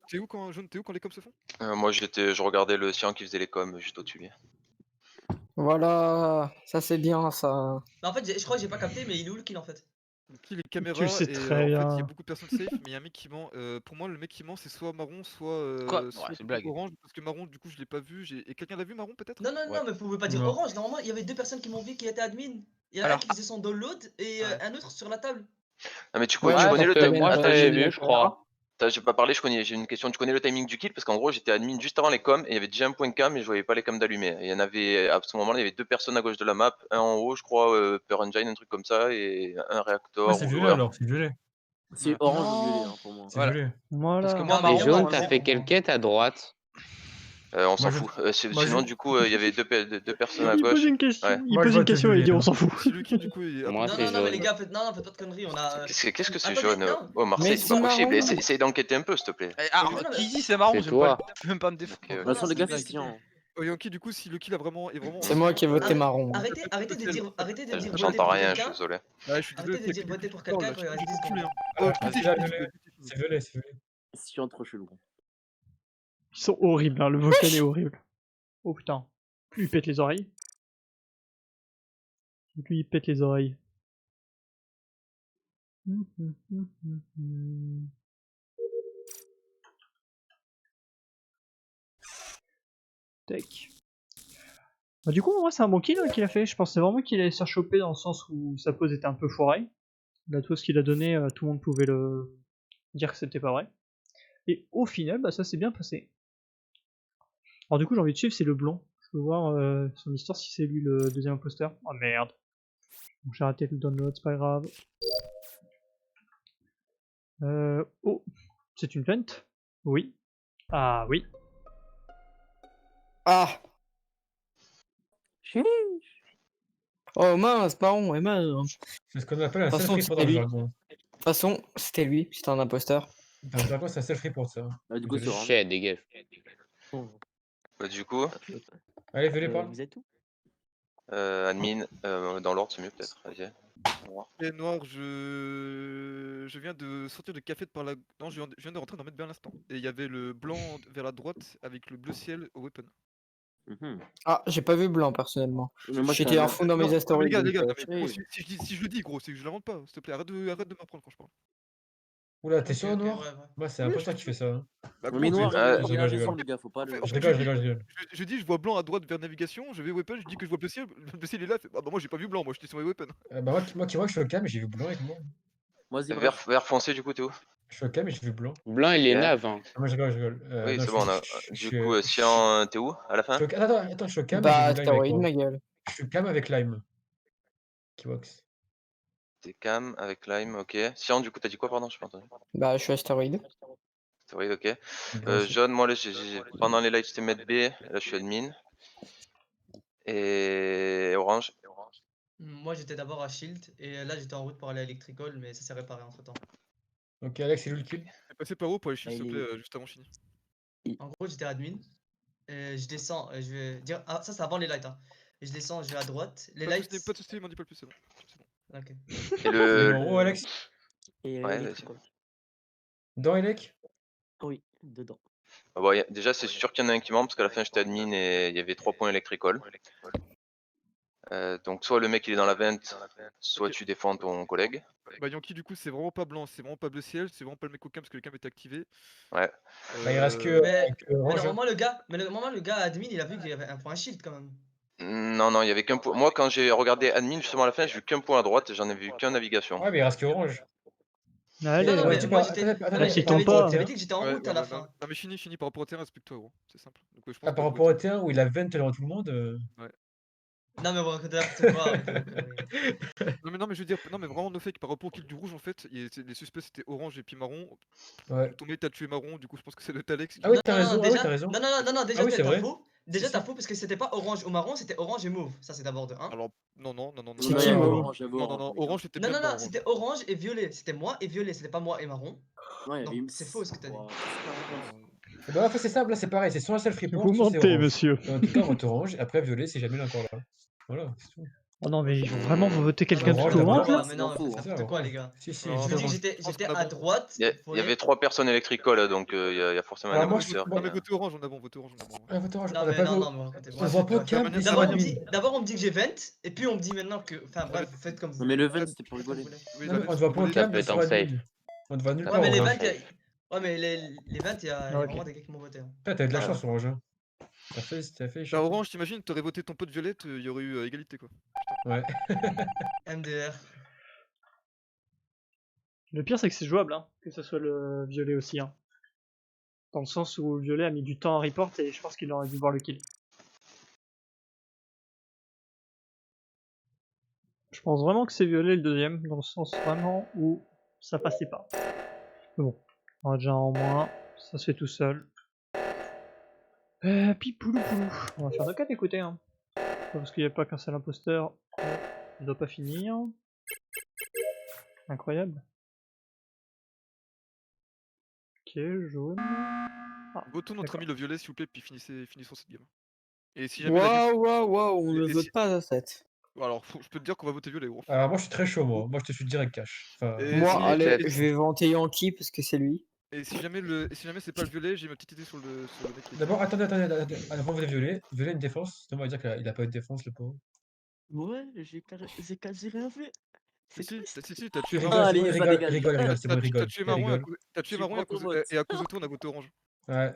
t'es où quand les coms se font? Moi, je regardais le sien qui faisait les coms juste au-dessus. Lui. Voilà, ça c'est bien, ça. Mais en fait, je crois que j'ai pas capté, mais il est où le kill en fait? Qui les caméras Tu le sais et très en fait il y bien. a beaucoup de personnes safe mais il y a un mec qui ment. Pour moi le mec qui ment c'est soit marron soit, Quoi Ouais, soit c'est une blague. orange parce que marron du coup je l'ai pas vu et quelqu'un l'a vu marron peut-être? Non, Ouais. mais vous pouvez pas dire Non. orange, normalement il y avait deux personnes qui m'ont vu qui étaient admin. Il y en a un Alors, qui faisait son download et ouais. un autre sur la table. Ah, mais tu Ouais, connais le parce que timing. moi, je Attends, t'avais vu, je crois. j'ai pas parlé, j'ai une question. Tu connais le timing du kill? Parce qu'en gros, j'étais admin juste avant les coms et il y avait déjà un point cam mais je voyais pas les cams d'allumer. Il y en avait, à ce moment-là, il y avait deux personnes à gauche de la map, un en haut, je crois, Per Engine, un truc comme ça, et un réacteur. Ouais, c'est ou violet lower. alors, c'est violet. C'est Ouais. orange ou Non. violet, hein, pour moi. C'est Voilà. violet. Voilà. Parce que moi, Non, mais Et il y a marron. jaune, pas- t'as fait quelle quête à droite? On s'en Moi, je- fout. moi, Sinon, je- du coup, il y avait deux personnes à Il gauche. pose une question, Ouais. il Moi, je pose une vote question et il dit violet. on s'en fout. Si le kill du coup est Moi, Non, c'est non, mais les jaune. gars, non, faites pas de conneries, on a. Qu'est-ce que c'est Attendez, jaune? non. Oh, Marseille, Mais c'est si pas possible. marron. Essaye d'enquêter un peu, s'il te plaît. Alors, Non, mais- qui dit c'est marron, C'est je vais toi. même pas me défendre. Ok, De ok. toute façon, les gars, s'il c'est te plaît, cyan. Yankee du coup si le kill est vraiment C'est moi qui ai voté marron. Arrêtez de dire voter J'entends pour rien, je suis quelqu'un. désolé. Ouais je suis désolé Arrêtez de dire voter pour quelqu'un quand il reste 10 secondes. Putain, C'est violet. C'est violet, c'est violet. C'est cyan trop chelou. Ils sont horribles, hein, le vocal est horrible. Oh putain. Lui il pète les oreilles. Lui il pète les oreilles. Tac. Bah, du coup, moi, c'est un bon kill hein, qu'il a fait. Je pensais vraiment qu'il allait se faire choper dans le sens où sa pose était un peu foirée. Là, tout ce qu'il a donné, tout le monde pouvait le dire que c'était pas vrai. Et au final, bah, ça s'est bien passé. Alors, du coup, j'ai envie de suivre, c'est le blond. Je veux voir son histoire si c'est lui le deuxième imposteur. Oh merde. Donc, j'ai raté le download, c'est pas grave. Oh, c'est une vente? Oui. Ah oui. Ah! Oh mince, marron, et mince. C'est ce qu'on appelle un De toute façon, self-report c'était dans le lui. jargon. De toute façon, c'était lui, c'était un imposteur. Dans le jargon, c'est un self-report ça. Du coup, c'est orange. Chais, dégage. Bah, du coup, Allez, violet, parle. Vous êtes où? Admin, dans l'ordre, c'est mieux peut-être. Vas-y. Et noir, je viens de sortir de café de par la. Non, je viens de rentrer dans Medbay à l'instant. Et il y avait le blanc vers la droite avec le bleu ciel au weapon. Ah, j'ai pas vu blanc personnellement. Mais moi, J'étais à fond dans mes Non, mais astéroïdes. les gars, donc, non, mais gros, si je le dis, gros, c'est que je l'invente pas. S'il te plaît, arrête de m'apprendre quand je parle. Oula, t'es Ok, sûr, ok, noir? ouais, ouais. Moi, c'est Oui, imposteur qui fait ça. Hein. Bah, Mais gros, noir, Ah, il a je raison, rigole. les gars, faut pas le. En Je fait, rigole. je dis, je vois blanc à droite vers navigation, je vais weapon, je dis que je vois bleu ciel est là. Ah bah moi j'ai pas vu blanc, moi j'étais sur mes weapons. Bah, moi, je suis au cam et j'ai vu blanc avec moi. Vas-y, Vert foncé, du coup, t'es où? Je suis au cam et j'ai vu blanc. Blanc, il est Ok. nav. Hein. Ah, moi, je rigole. Oui, Non, c'est bon. Du coup, Cyan, t'es où à la fin? Attends, je suis au cam et Bah, j'ai vu Lime avec astéroïde, moi. ma gueule. Je suis cam avec Lime. Kiwox. T'es cam avec Lime, ok. Cyan, du coup, t'as dit quoi, pardon? Je pas entendu. Bah, je suis astéroïde. Astéroïde, ok. Blanc aussi. Jaune, moi, là, pendant les lights, j'étais med B. Là, je suis admin. Et orange. Moi j'étais d'abord à Shield et là j'étais en route pour aller à Electrical, mais ça s'est réparé entre temps. Ok, Alex, c'est lui le kill. T'es passé par où pour aller chier, s'il te Il plaît, juste avant Chini? En gros, j'étais admin. Et je descends, je vais dire. Ah, ça c'est avant les lights. Hein. Et je descends, je vais à droite. Les lights. Pas de soucis, il m'en dit pas le plus, c'est bon. Ok. Et Il est le. en haut, Alex. Et Ouais, Electrical. Dans Elec. Oui, dedans. Ah bon, déjà, c'est sûr qu'il y en a un qui ment parce qu'à la fin, j'étais admin et il y avait 3 points électrical. Donc, soit le mec il est dans la vente, soit Ok. tu défends ton collègue. Bah Yankee du coup c'est vraiment pas blanc, c'est vraiment pas bleu ciel, c'est vraiment pas le mec au cam parce que le cam est activé. Ouais. Bah, il reste que Mais orange. normalement le gars admin il a vu qu'il y avait un point Shield quand même. Non, il y avait qu'un point. Moi, quand j'ai regardé admin, justement à la fin, j'ai vu qu'un point à droite et j'en ai vu qu'un navigation. Ouais, mais il reste que orange. Allez, Non, Ouais, mais dis moi pas- j'étais. attendez, Non, attendez, mais s'il par tombe rapport au pas, j'avais terrain- dit que j'étais en route à la fin. Non mais fini par rapport au terrain, respecte-toi gros, c'est simple. Donc, je pense Ah, que par t'as rapport au voté. terrain où il a vent devant tout le monde. Non, mais vous racontez n'importe quoi, arrêtez vos conneries. Non mais je veux dire, non mais vraiment no fake, par rapport au kill du rouge en fait, les suspects c'était orange et puis marron. Ouais. Ton mate a tué marron, du coup je pense que c'est le Alex. Ah oui, Non, t'as non, raison. non, Ah oui, déjà, t'as raison. déjà Ah oui, c'est t'as vrai. faux. Déjà Si, t'as si. faux parce que c'était pas orange ou marron, c'était orange et mauve. Ça c'est d'abord de 1. Alors non. C'est Non, qui, il y avait moi orange, il y avait Non, orange, les gars. orange c'était Non, bien non, blanc. non, c'était orange et violet. C'était moi et violet, c'était pas moi et marron. Non, il y avait Non, une- c'est faux ce que t'as dit. Ouah, c'est pas orange. Et bah, en fait, c'est simple, là, c'est pareil. C'est soit un self report, Vous soit c'est mentez, orange. monsieur. Et en tout cas, on vote orange. Et après, violet, c'est jamais encore là. Voilà, c'est tout. Oh non, mais il faut vraiment voter quelqu'un Orange, tout d'abord. orange là. Mais non, C'est c'est faux, n'importe quoi orange. les gars. Si, si, Non, Je c'est vous dis que orange. j'étais qu'on a à bon. droite. Il y avait 3 personnes électrical, donc il y a forcément un Alors, moi, je imposteur. suis- Non mais voté orange, on a bon, voté orange, on a bon. Ah, vote orange. Non, On a mais pas non, vu. non, mais vous racontez. On Bref, voit pas au bref. cam, D'abord, et D'abord c'est on, me admin. dit, d'abord, on me dit que j'ai vent, et puis on me dit maintenant que. Enfin bref, faites comme vous Non, mais le voulez. vent, c'était pour rigoler. Oui, Non, la mais on veste, te voit pas au rigoler. Ça cam, peut mais être sur en admin. safe. On te voit nulle Ça part, Ouais, mais les orange. ventes, ouais, mais les ventes, il y a Ah, ok. vraiment des gars qui m'ont voté. Hein. T'as eu de la Ah. chance, orange. Hein. T'as fait Bah échapper. orange, t'imagines, t'aurais voté ton pote violette, il y aurait eu égalité quoi. Ouais. MDR. Le pire, c'est que c'est jouable, hein, que ce soit le violet aussi. Hein. Dans le sens où le violet a mis du temps à report et je pense qu'il aurait dû voir le kill. Je pense vraiment que c'est violet le deuxième, dans le sens vraiment où ça passait pas. Mais bon, on a déjà un en moins, ça se fait tout seul. Pipoulou poulou. On va faire nos 4 écoutez. Hein. Parce qu'il n'y a pas qu'un seul imposteur, il doit pas finir. Incroyable. Ok, jaune. Votons notre d'accord. ami le violet s'il vous plaît, puis finissons cette game. Et si jamais la game- Waouh, on ne Et vote si- pas à 7. Bon, alors je peux te dire qu'on va voter violet gros. Alors, moi, je suis très chaud, moi. Moi, je te suis direct cash. Enfin, Et Moi, si- allez, peut-être. je vais vanter Yankee parce que c'est lui. Et si jamais c'est pas le violet, j'ai ma petite idée sur le mec qui est- d'abord, attendez. Avant de voter violet, violet une défense. On va dire qu'il a pas eu de défense, le pauvre. Ouais, j'ai quasi rien fait. C'est Si, triste. si, t'as Il tué rigole, marron. Ah, c'est bon, allez, il ça rigole, dégage. il rigole, c'est bon, il rigole. T'as tué Il marron, rigole. t'as tué Je marron prends ton vote. et à cause de toi on a voté orange. Ouais.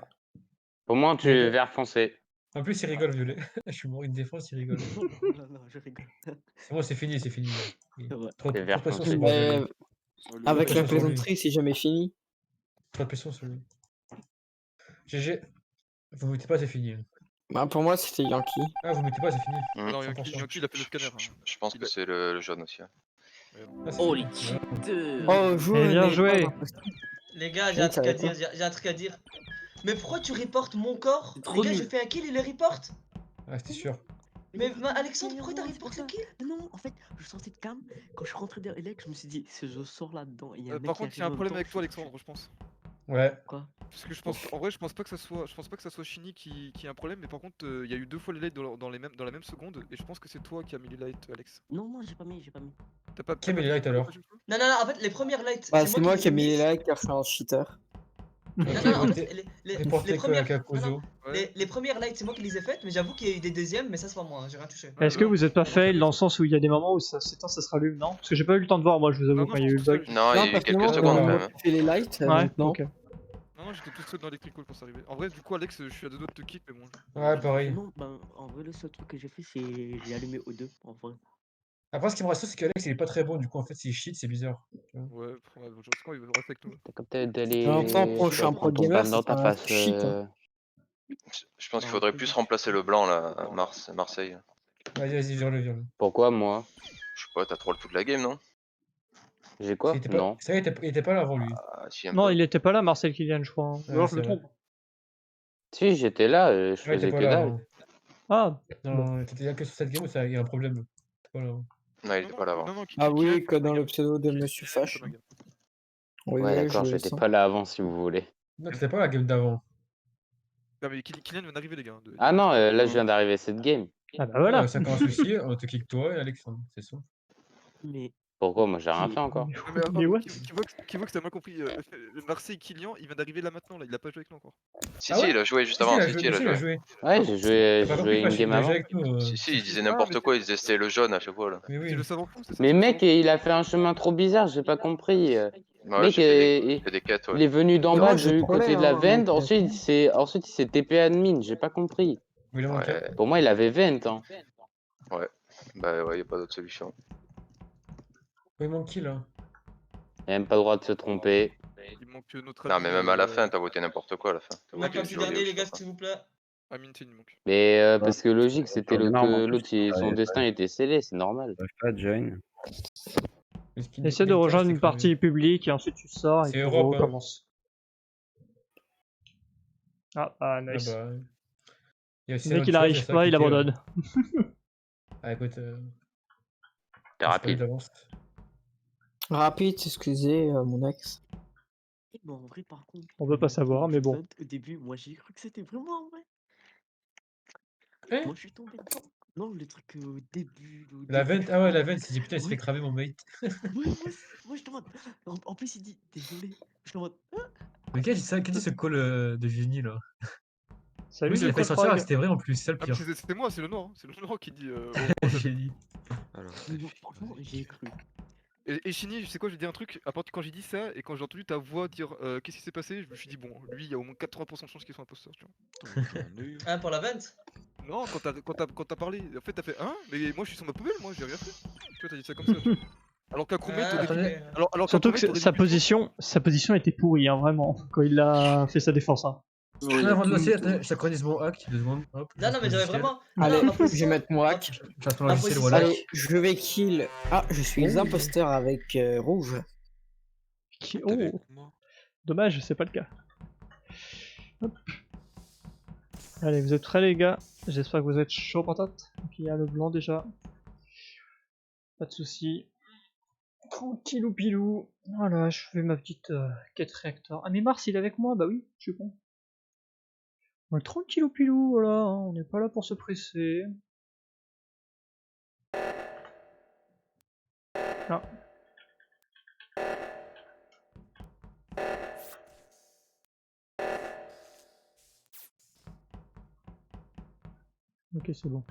Au moins, tu es vert foncé. En plus, il rigole, violet. Je suis mort, une défense, il rigole. Non, je rigole. C'est bon, c'est fini. Ouais. Trop C'est de vert pression foncé. sur moi, Mais violet. avec la pression sur lui. plaisanterie, c'est jamais fini. Trop de pression sur lui. GG. Vous mettez pas, c'est fini. Hein. Bah, pour moi, c'était Yankee. Ah, vous mettez pas, c'est fini. Non, 100%. Yankee il a fait le scanner. hein. Je pense que c'est le jaune aussi. Hein. Ah, c'est Oh, fini. les Voilà. cheaters. Oh, joué, bien joué. Les gars, Je j'ai un ne truc à savais dire, j'ai un truc à dire. Mais pourquoi tu reportes mon corps? C'est Les trop gars, nul. je fais un kill, il le reporte. Ah, c'était sûr. Mais Alexandre, pourquoi t'as reporté le kill? Non, en fait, je sortais de cam. Quand je suis rentré derrière Elec, je me suis dit, si je sors là-dedans, il y a un mec Par qui contre, il y a un arrive en problème même avec temps, toi je suis Alexandre, je pense. Ouais. Quoi? Parce que je pense, en vrai, je pense pas que ça soit Shinny qui a un problème, mais par contre, il y a eu 2 fois les lights dans la même seconde, et je pense que c'est toi qui as mis les lights, Alex. Non, non, j'ai pas mis, j'ai pas mis. Qui a mis les lights alors? Non, non, non, en fait, les premières lights, Bah, c'est c'est moi moi qui qui ai les ai mis les mises. likes car je suis un cheater. Non, Ok, non, en votez- fait, les reportez les que la premières. Non, Kakuzo. non, les premières lights, c'est moi qui les ai faites, mais j'avoue qu'il y a eu des deuxièmes, mais ça, c'est pas moi, hein, j'ai rien touché. Est-ce que vous êtes pas fail dans le sens où il y a des moments où ça s'éteint, ça se rallume, non? Parce que j'ai pas eu le temps de voir, moi, je vous avoue, Non, quand non, il y a eu le je pense bug. que Non, il y a eu parce que quelques moi, secondes quand moi même. qui fais les lights Ouais, maintenant. ok. Non, j'étais tout seul dans Electric Call quand c'est arrivé. En vrai, du coup, Alex, je suis à 2 doigts de te kick, mais bon. Ouais, pareil. Non, ben, en vrai, le seul truc que j'ai fait, c'est j'ai allumé O2, en vrai. Après, ce qui me rassure, c'est qu'Alex il est pas très bon, du coup, en fait, s'il cheat, c'est bizarre. Tu vois. Ouais, je pense qu'il reste avec nous. T'as comme peut-être En même temps, d'aller. pro, je suis un pro Prendre ton gamer, pan dans c'est ta un face. shit. Hein. Je pense qu'il Bah, faudrait après, plus je- remplacer le blanc là, à Marseille. Vas-y, vire-le, vire-le. Pourquoi moi? Je sais pas, t'as troll toute la game, non? J'ai quoi? Non. C'est vrai, il était pas là avant lui. Ah, si, un Non, peu. il était pas là, Marcel Kylian, je crois. Hein. Ou Ouais, alors je c'est me vrai. trompe. Si, j'étais là, je Ouais, il était faisais pas que là dalle. avant. Ah, Non, t'étais là que sur cette game ou ça, il y a un problème? T'es pas là avant. Non, il était pas là avant. Ah oui, que dans le pseudo de Monsieur Fache. Oui, Ouais, oui, d'accord, je le j'étais sens. pas là avant si vous voulez. Non, t'étais pas là la game d'avant. Non, mais Kylian vient d'arriver, les gars. Ah non, là je viens d'arriver cette game. ah bah voilà. Ça quand un souci, on te kick toi et Alexandre, c'est ça. Mais Pourquoi? Moi j'ai rien fait encore. Non, mais attends, Mais what? qui voit que t'as mal compris. Marseille Kylian, il vient d'arriver là maintenant, là. Il a pas joué avec nous encore. Si, Ah si, ouais? il a joué juste Si, avant. il a Si, joué, si, il a si, il a joué. joué. Ouais, j'ai T'as pas joué compris, une game il a joué avant. avec nous. Si, si, il disait Ah, n'importe mais quoi, il disait c'était le jaune à chaque fois là. Mais c'est oui. le savant fou, c'est ça? Mais c'est le mec, savant il a fait un chemin trop bizarre, j'ai pas compris. Ouais, Mec, j'ai fait des quêtes, il ouais. est venu d'en Mais bas moi, je du trollais, côté de la hein, vent, mec. ensuite il s'est TP admin, j'ai pas compris. Mais il a manqué. Ouais, Pour moi, il avait vent. Hein. ouais. Bah ouais, y a pas d'autre solution. Il manque qui là? Il a même pas le droit de se tromper. Il manque notre Non, ami. mais même à la fin, t'as voté n'importe quoi à la fin. T'as Il manque voté un petit Jolie dernier, ou je les sais gars, pas quoi. s'il vous plaît. Amintine, il manque. Mais parce que logique, c'était Non, que en plus, l'autre, son destin était scellé, c'est normal. pas join. Essaie de rejoindre une partie publique et ensuite tu sors et C'est tu Europe, hein. recommences. Ah, Ah nice. bah. Il y a aussi Dès autre qu'il chose, arrive c'est ça, pas, il cliquer, abandonne. Ah écoute, C'est rapide. d'avance. Rapide, excusez mon ex. bon, en vrai, par contre, On veut pas savoir, mais bon. au début, moi, j'ai cru que c'était vraiment en vrai. Hein? Moi, je suis tombé dedans. Non, le truc au début. La vente, ah ouais, la vente, il s'est dit putain, il se fait Ouais. cramer mon mate. Moi, je te demande. En plus, il dit désolé. Je te demande. Mais qui dit ce call de génie là? Salut, Lui, il a fait sortir alors que c'était vrai en plus, c'est ça le Ah, pire. mais c'était moi, c'est le noir. Hein. C'est le noir qui dit. Génie. Franchement, j'ai cru. Et Shinny, tu sais quoi, je vais dire un truc. À part quand j'ai dit ça et quand j'ai entendu ta voix dire qu'est-ce qui s'est passé, je me suis dit, bon, lui, il y a au moins 80% de chances qu'il soit imposteur, tu vois. Hein, pour la vente? Non, quand t'as parlé, en fait, t'as fait mais moi je suis sur ma poubelle, moi j'ai rien fait. Tu vois, t'as dit ça comme ça. Tu vois. Alors qu'un crewmate Ah, aurait dit. ok. Alors Surtout qu'un que crewmate sa aurait dit position était pourrie, hein, vraiment, quand il a fait sa défense. Hein. Avant de lancer, attends, je synchronise mon hack, 2 secondes. Hop, Non, non, mais j'avais vraiment. Non, Allez, ma je vais position. mettre mon hack. J'attends Ma logiciel, position. voilà. Allez, je vais kill. Ah, je suis imposteur avec rouge. Oh, dommage, c'est pas le cas. Hop. Allez, vous êtes prêts les gars? J'espère que vous êtes chaud patate. Donc il y a le blanc déjà. Pas de soucis. Tranquillou pilou. Voilà, je fais ma petite quête réacteur. Ah mais Mars il est avec moi? Bah oui, je suis con. Ouais, tranquillou pilou, voilà, hein, on n'est pas là pour se presser. Ah. Ok, c'est bon.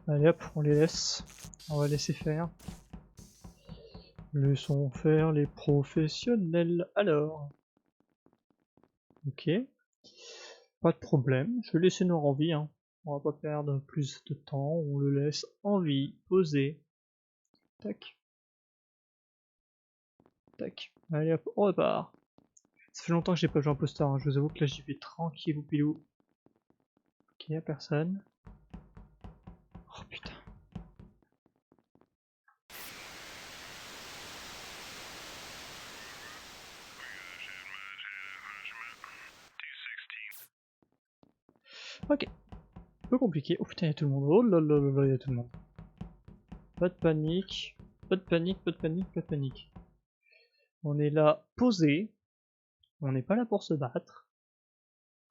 Allez hop, on les laisse. On va laisser faire. Laissons faire les professionnels. Alors. Ok. Pas de problème. Je vais laisser Noir en vie. Hein. On va pas perdre plus de temps. On le laisse en vie. Posé. Tac. Tac. Allez hop, on repart. Ça fait longtemps que j'ai pas joué imposteur. Hein. Je vous avoue que là j'y vais tranquille ou pilou. Ok, y'a personne. Oh putain. Ok. Un peu compliqué. Oh putain, y'a tout le monde. Oh là là là là, y'a tout le monde. Pas de panique. Pas de panique, pas de panique, pas de panique. On est là, posé. On n'est pas là pour se battre.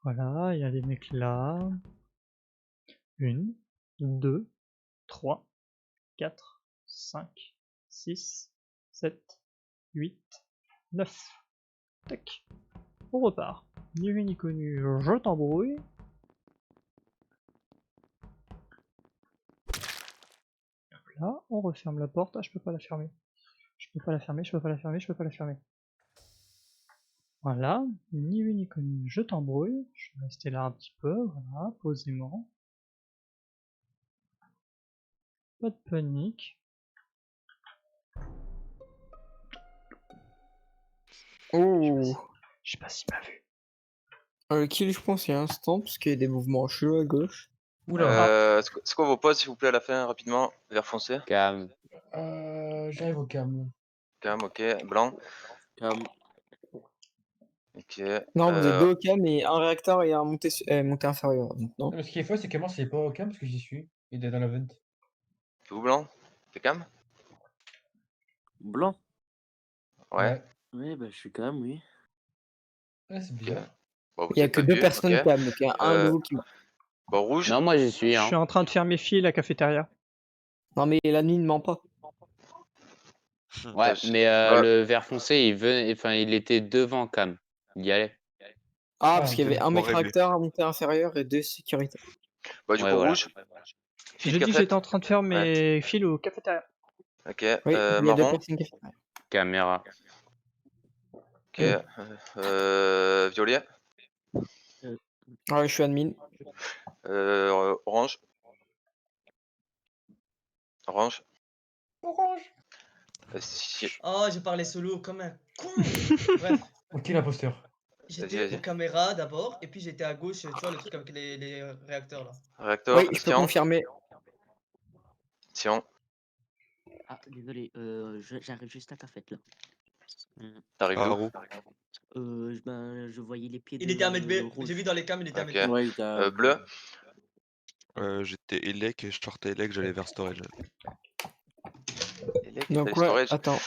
Voilà, il y a des mecs là. 1, 2, 3, 4, 5, 6, 7, 8, 9. Tac. On repart. Ni vu ni connu, je t'embrouille. Là, on referme la porte. Ah, je peux pas la fermer. Je peux pas la fermer, je peux pas la fermer, je peux pas la fermer. Voilà, ni vu ni connu, je t'embrouille. Je vais rester là un petit peu, voilà, posément. Pas de panique. Oh, Je sais pas s'il m'a vu. le kill, je pense, il y a un instant, parce qu'il y a des mouvements chelous à gauche. Oula. C'est quoi vos potes, s'il vous plaît, à la fin, rapidement? Vert foncé. Cam. J'arrive au cam. Cam, ok. Blanc. Cam. Ok. Non, vous êtes deux au cam et un réacteur et un montée inférieure. Donc, non. Non, mais ce qui est faux, c'est que moi, c'est pas au cam parce que j'y suis. Il est dans la vente. T'es où, Blanc? T'es Cam? Blanc. Ouais. Ouais, bah, je suis Cam, oui. Ouais, c'est Ok. bizarre. Bon, vous Il y a êtes que pas deux dur, personnes ok. cam, donc il y a un de vous qui. Bon, rouge. Non, moi j'y suis. Je Hein. suis en train de faire mes fils à la cafétéria. Non, mais la nuit ne ment pas. Ouais, Putain, mais ouais. le vert foncé, il était devant Cam. Il y allait. Ah, parce qu'il y ok. avait un mec Bon, réglé. réacteur, un montée inférieure et deux sécurité. Bah, du Ouais, coup, voilà. rouge. Fil J'ai dit que cafette. j'étais en train de faire mes fils au cafétéria. Ok. Oui, il y a deux Marron. personnes qui. Caméra. Ok. Violet. Ah, ouais, je suis admin. Orange. Orange. Orange. Oh, j'ai parlé solo comme un con. Bref, Ok, l'imposteur. j'étais aux vas-y. caméras d'abord, et puis j'étais à gauche, tu vois, le truc avec les réacteurs là. Réacteur. Oui, je peux Sion. confirmer. Sion. Ah, désolé, j'arrive juste à cafette là. T'arrives d'où? Haro. Je voyais les pieds Il de était à med B. rouge. J'ai vu dans les cams, il était à Ok. med B. Ouais, il t'a. Bleu. J'étais Elec et je sortais Elec, j'allais vers Storage. Elec, Donc, t'as ouais, storage. attends.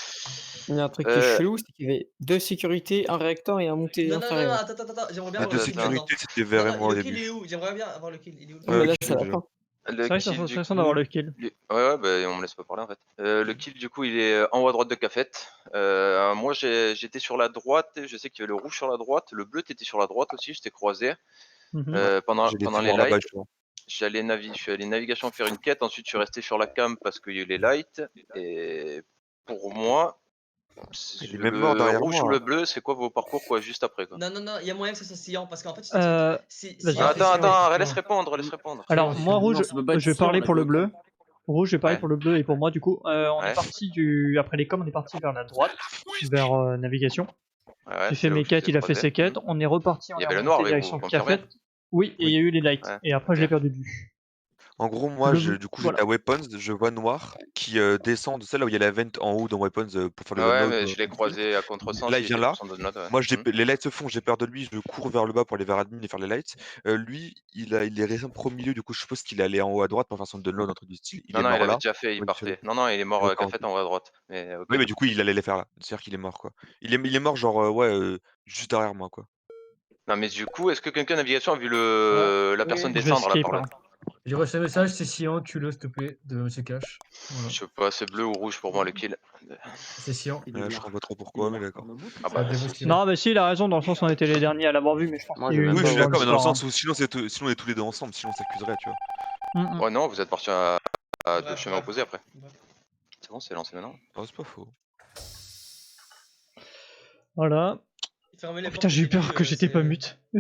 Il y a un truc qui est chelou, c'est qu'il y avait deux sécurités, un réacteur et un montée Non, non, non, inférieure. attends, j'aimerais bien La avoir de le kill maintenant. sécurité, c'était Non, vert et non, moi au le kill début. est où? J'aimerais bien avoir le kill, il est où? Oui, mais là, Kill c'est la déjà. fin. Le C'est vrai que c'est kill, du intéressant d'avoir coup, le kill. Ouais, bah, on me laisse pas parler en fait. Le kill, du coup, il est en haut à droite de cafette. Moi, j'étais sur la droite. Je sais qu'il y avait le rouge sur la droite. Le bleu, t'étais sur la droite aussi. Je t'ai croisé. Mhm. Pendant J'ai laissé les voir là-bas, lights. justement. Je suis allé navigation faire une quête. Ensuite, je suis resté sur la cam parce qu'il y a eu les lights. Et pour moi, Il est même mort le derrière rouge ou le moi. bleu, c'est quoi vos parcours, quoi, juste après, quoi? Non, il y a moyen que ça soit Sion, parce qu'en fait, je Euh, t'explique. Si vas-y. Sion fait Attends, Sion. laisse répondre, laisse répondre. Alors, moi, rouge, Non, ça peut pas être je vais Sion, parler on a pour vu le au bleu. cam. Rouge, je vais parler Ouais. pour le bleu et pour moi, du coup, on Ouais. est parti après les coms, on est parti vers la droite, vers navigation. Ouais, J'ai c'est fait là où mes je quêtes, t'ai il a fait croisé. ses quêtes, on est reparti, on Il y est avait le noir remonté avec vous, direction vous confirmez? cafette. Oui, et il y a eu les lights. Ouais, Et après, je ok. l'ai perdu de vue. En gros, moi, du coup, Voilà. j'étais à Weapons, je vois Noir qui descend de celle là où il y a la vente en haut dans Weapons pour faire le Ouais, download. mais je l'ai croisé à contresens, Là, il il vient était là. pour son download, ouais. Moi, les lights se font, j'ai peur de lui, je cours vers le bas pour aller vers admin et faire les lights. Lui, il est resté au milieu, du coup, je suppose qu'il allait en haut à droite pour faire son download, un truc du style. Il Non, est non, il mort avait là. déjà fait, il Ouais, partait. Non, il est mort D'accord, cafette ok. en haut à droite. Mais ok. Oui, mais du coup, il allait les faire là. C'est-à-dire qu'il est mort, quoi. Il est mort, genre, juste derrière moi, quoi. Non, mais du coup, est-ce que quelqu'un navigation a vu Ah, la oui. personne Je vais descendre là skip. par là? Hein. J'ai reçu un message, c'est Sion, tue-le, s'il te plaît, de Monsieur Cash. Voilà. Je sais pas, c'est bleu ou rouge pour moi le kill. C'est Sion. C'est Ouais, je bizarre. comprends pas trop C'est pourquoi, mais bizarre. d'accord. On a beaucoup Ah de bah, Dévo c'est- Sion. Non, mais si, il a raison, dans le sens où on était les derniers à l'avoir vu, mais je pense Moi, qu'il y a j'ai eu même une Oui, pas je suis bug dans d'accord, mais dans le l'histoire. sens où sinon, sinon on est tous les deux ensemble, sinon on s'accuserait, tu vois. Hein. Ouais, non, vous êtes partis à deux Bref, chemins opposés après. bref. C'est bon, c'est lancé maintenant. Oh, c'est pas faux. Voilà. Fermez les Oh putain, portes au j'ai eu début, peur que j'étais pas mute. Faut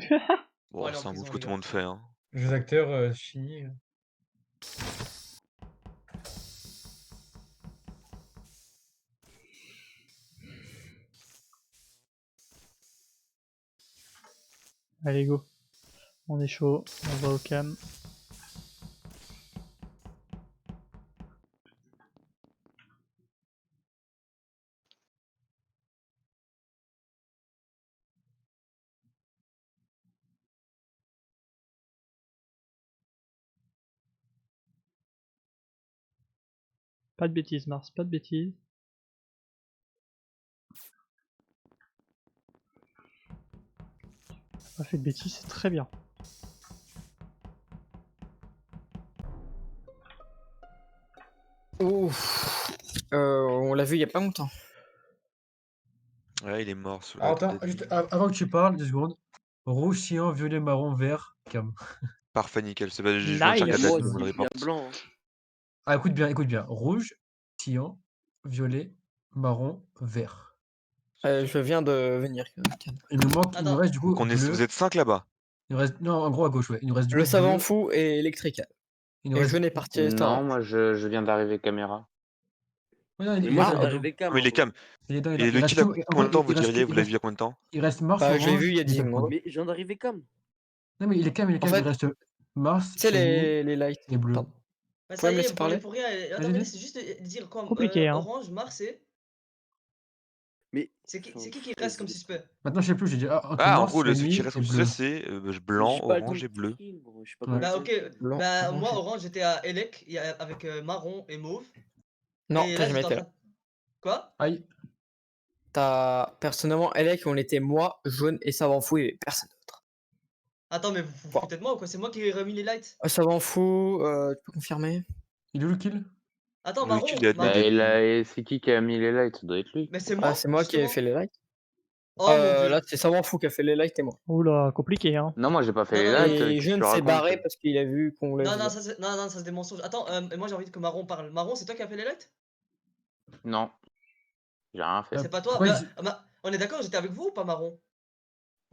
Bon, aller en c'est un move prison, que les tout le gars. monde fait, hein. Jeux acteurs, fini. Allez, go. On est chaud, on va au cam. Pas de bêtises, Mars, pas de bêtises. Pas fait de bêtises, c'est très bien. Ouf. On l'a vu il y a pas longtemps. Ouais, il est mort sous la Alors, attends, tête juste d'Admin. avant que tu parles, 2 secondes. Rouge, cyan, violet, marron, vert, cam. Parfait, nickel. Je viens de Nice. regarder Moi Admin, aussi, on le il y a report. blanc. Hein. Ah, écoute bien. Rouge, cyan, violet, marron, vert. Je viens de venir. Cam. Il nous reste du coup Donc bleu. vous êtes 5 là-bas. Il nous reste, non, en gros à gauche, ouais. Il nous reste du Le coup savant bleu. fou et électrical. Il nous Et reste. jaune est parti Non, storage. moi je viens d'arriver caméra. Ouais, non, Et il moi, est je là, viens il est là. d'arriver cam. Mais les cams. Il est là, il Et est là. le Il reste kill, à tout- en combien de gros, temps vous diriez? Vous l'avez vu il y a combien de temps? il reste Mars, Bah, je l'ai orange vu il y a et 10 Neptune. secondes. Mais je viens d'arriver cam. Non, mais il est calme, En Il fait, reste Mars, tu sais, Shiny les lights. et bleu. Pardon. Bah Vous ça pouvez y me est, laisser vous parlez parler pour rien. Attends, Vas-y, mais vas-y. c'est juste de dire quoi Compliqué, hein. Orange, Mars et... Mais. C'est qui enfin, qui reste comme suspect? Maintenant, je sais plus, j'ai dit entre Ah, en Mars, gros, ce qui Shiny reste et en succès, bleu. c'est blanc, j'ai pas le temps orange de et bleu. kill, gros. Je sais pas Ouais. comment Bah ça ok, kill. Blanc, bah orange moi et- orange j'étais à Elec avec marron et mauve. Non, Et t'as là jamais j'étais en été là. train de... Quoi? Aïe. T'as personnellement Elec, on était moi, jaune et savant fou et personne d'autre. Attends mais vous vous Bon. foutez de moi ou quoi? C'est moi qui ai remis les lights? Savant fou, tu peux confirmer? Il est où le kill? Attends Le kill est Admin. Bah, marron. et c'est qui a mis les lights? Ça doit être lui. Mais c'est Ah, moi c'est moi qui ai justement. fait les lights. Oh mon dieu. Là, c'est savant fou qui a fait les lights et moi. Oula, compliqué, hein. Non, moi j'ai pas fait Non, les non, lights. Et Qu'est-ce que jaune tu s'est racontes? barré parce qu'il a vu qu'on l'a Non, vu. non, ça c'est des mensonges. Attends, moi j'ai envie que Marron parle. Marron, c'est toi qui as fait les lights? Non, j'ai rien fait. C'est pas toi? Pourquoi Bah, il- on est d'accord, j'étais avec vous ou pas Marron?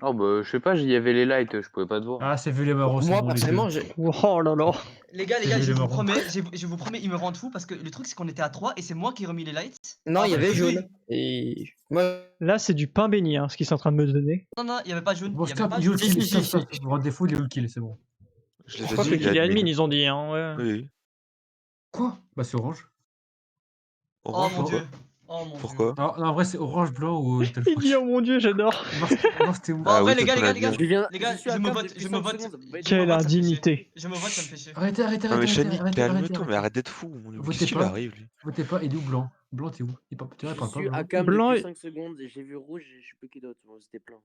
Oh bah je sais pas, j'y avait les lights, je pouvais pas te voir. Ah, c'est violet, marron, c'est Moi, bon, les deux. personnellement, j'ai. Oh là là. Les gars, C'est je le vous marron. promets, je vous promets, ils me rendent fou parce que le truc c'est qu'on était à 3 et c'est moi qui ai remis les lights. Non, il y Après, avait lui- jaune. Et moi, Là, c'est du pain béni, hein, ce qu'ils sont en train de me donner. Non, il y avait pas jaune. Bon, Il y avait stop, pas il est où le jaune. kill? Si, si, Stop. si. Pour un défaut, il est où le kill? C'est bon. Je l'ai Je crois dit, que il qu'il est est admin, admin. ils ont dit, hein, ouais. Oui. Quoi? Bah, c'est orange. Oh Orange, mon pourquoi? dieu. Oh mon dieu. Pourquoi? Non, en vrai, c'est orange, blanc ou Little Il dit, Fox. oh mon dieu, j'adore. Mars, t'es où? Bon, en Ah vrai, oui, les toi, gars, tu l'as dit. les gars, je suis à je me cam vote, depuis je me 5 vote, secondes, ça peut pas être je me Quelle vote, ça me fait chier. indignité. Je me vote, ça me fait chier. Arrêtez, Non mais Shani, arrêtez. calme-toi, mais arrête d'être fou. Votez Qu'est-ce qu'il pas. arrive, lui? Votez pas, il est où blanc? Blanc, t'es où? Tu Je réponds pas, suis à blanc. cam Blanc depuis et- 5 secondes et j'ai vu rouge et je sais plus qui d'autre. Bon, c'était plein.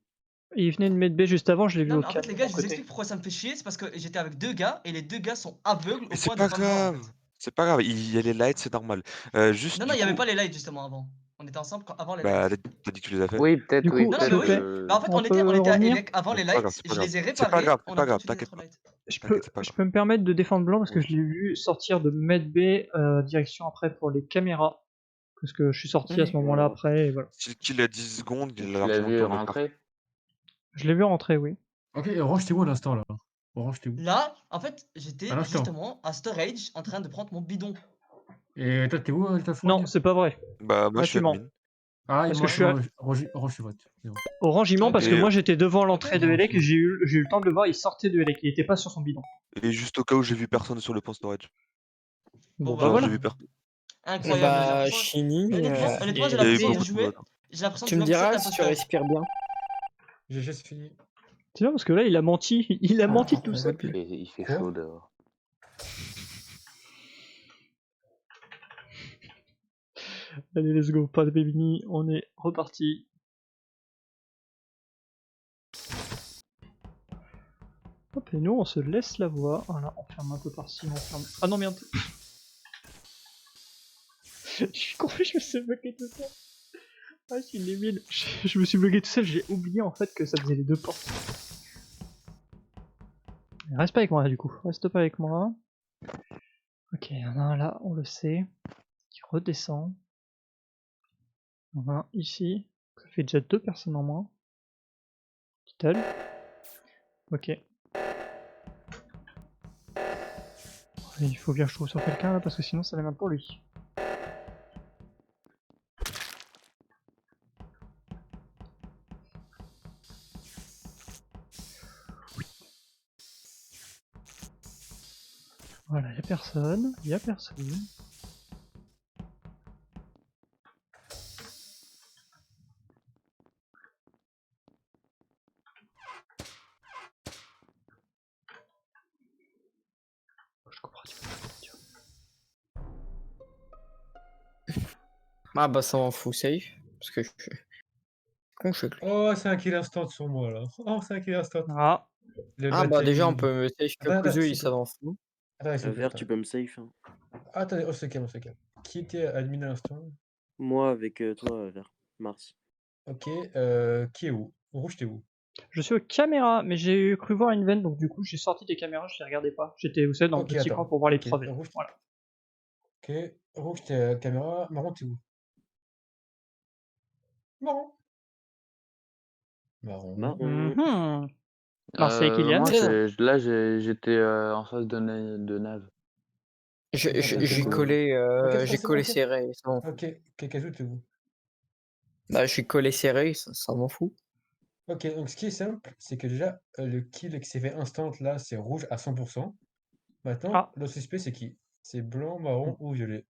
Il venait de mettre B juste avant, je l'ai vu Non, au mais en cap. fait, les gars, de je mon vous côté. explique pourquoi ça me fait chier. C'est parce que j'étais avec deux gars et les deux gars sont aveugles Mais au c'est point de pas pas me voir en grave. fait. C'est pas grave, il y a les lights, c'est normal. Juste Non, du il y avait coup, pas les lights justement avant. On était ensemble avant les bah lights. t'as dit que tu les as fait. Oui, peut-être, Du oui, coup, Non, s'il mais vous peut-être. oui. plaît, Bah, en fait, on on était peut à revenir. Elec avant les C'est pas grave, lights. c'est pas Je grave. les ai C'est pas réparés. grave, On c'est a pas grave, foutu les t'inquiète. autres lights. T'inquiète, c'est pas Je grave. peux me permettre de défendre blanc parce que je l'ai vu sortir de med B direction après pour les caméras. Parce que je suis sorti à ce moment-là après et voilà. Si le kill a 10 secondes, il Tu a l'as largement vu pu en mettre rentrer? Je l'ai vu rentrer, oui. Ok, et orange, t'es où à l'instant là? Orange, t'es où? Là, en fait, À j'étais l'instant. justement à storage en train de prendre mon bidon. Et toi, t'es où, Little Frog? Non, c'est pas vrai. Bah moi Là, je suis tu mens. admin. Ah, et Parce moi, que je suis à- orange, je vote. C'est bon. Orange, il ment parce que Et- moi j'étais devant l'entrée de Ok. Elec et j'ai eu le temps de le voir, il sortait de Elec, il était pas sur son bidon. Et juste au cas où j'ai vu personne sur le pont storage. Bon, Bah Genre voilà. j'ai vu personne. Incroyable, j'ai Bah, l'impression. Shiny. Honnêtement, j'ai Il y avait l'impression de beaucoup de jouer. votes. J'ai l'impression de Tu me jouer un diras seul si tu imposteur. respires bien. GG, c'est fini. C'est bien parce que là il a menti, il a menti tout seul. Il fait Quoi? chaud dehors. Allez, let's go, pas de Bébini, on est reparti. Hop, et nous on se laisse la voix. Voilà, on ferme un peu par-ci, on ferme. Ah non, merde. Je suis con, je me suis bloqué tout seul. Ah, je suis débile. Je me suis bloqué tout seul, j'ai oublié en fait que ça faisait les deux portes. Reste pas avec moi du coup, reste pas avec moi. Ok, il y en a un là, on le sait, qui redescend. Il y en a un ici, ça fait déjà 2 personnes en moins. Total. Ok. Il faut bien que je trouve sur quelqu'un là parce que sinon ça va même pour lui. Voilà, y'a personne, y'a personne. Je comprends, tu Ah bah ça m'en fout safe. Parce que je suis con, je suis avec lui. Oh, c'est un kill instant sur moi là. Oh, c'est un kill instant. Ah, Le Ah bad bah déjà on timing. peut me safe Attends, quelques œufs, s'il ils te plaît. s'avancent fou. Attends, s'il te plaît, Vert, attends. tu peux me safe. Hein. Attendez, on se calme, on se calme. Qui était admin à l'instant? Moi avec toi, Vert. Mars. Ok, qui est où? Rouge, t'es où? je suis aux caméras, mais j'ai cru voir une veine, donc du coup j'ai sorti des caméras, je les regardais pas. J'étais, vous savez, dans le Ok, petit attends. coin pour voir les Ok, preuves. rouge, Voilà. ok, rouge, t'es à la caméra. Marron, t'es où? Marron. Marron. Marron. Mhm. Marseille, Kylian. Moi, Très là, j'étais en face de Nav. J'ai Kazoo. collé, Ok, j'ai c'est bon, collé ok. serré, ça m'en fout. Ok, Kazoo, t'es où? Bah, je suis collé serré, ça m'en fout. Ok, donc ce qui est simple, c'est que déjà, le kill qui s'est fait instant là, c'est rouge à 100%. Maintenant, Ah, le suspect, c'est qui? C'est blanc, marron ou violet?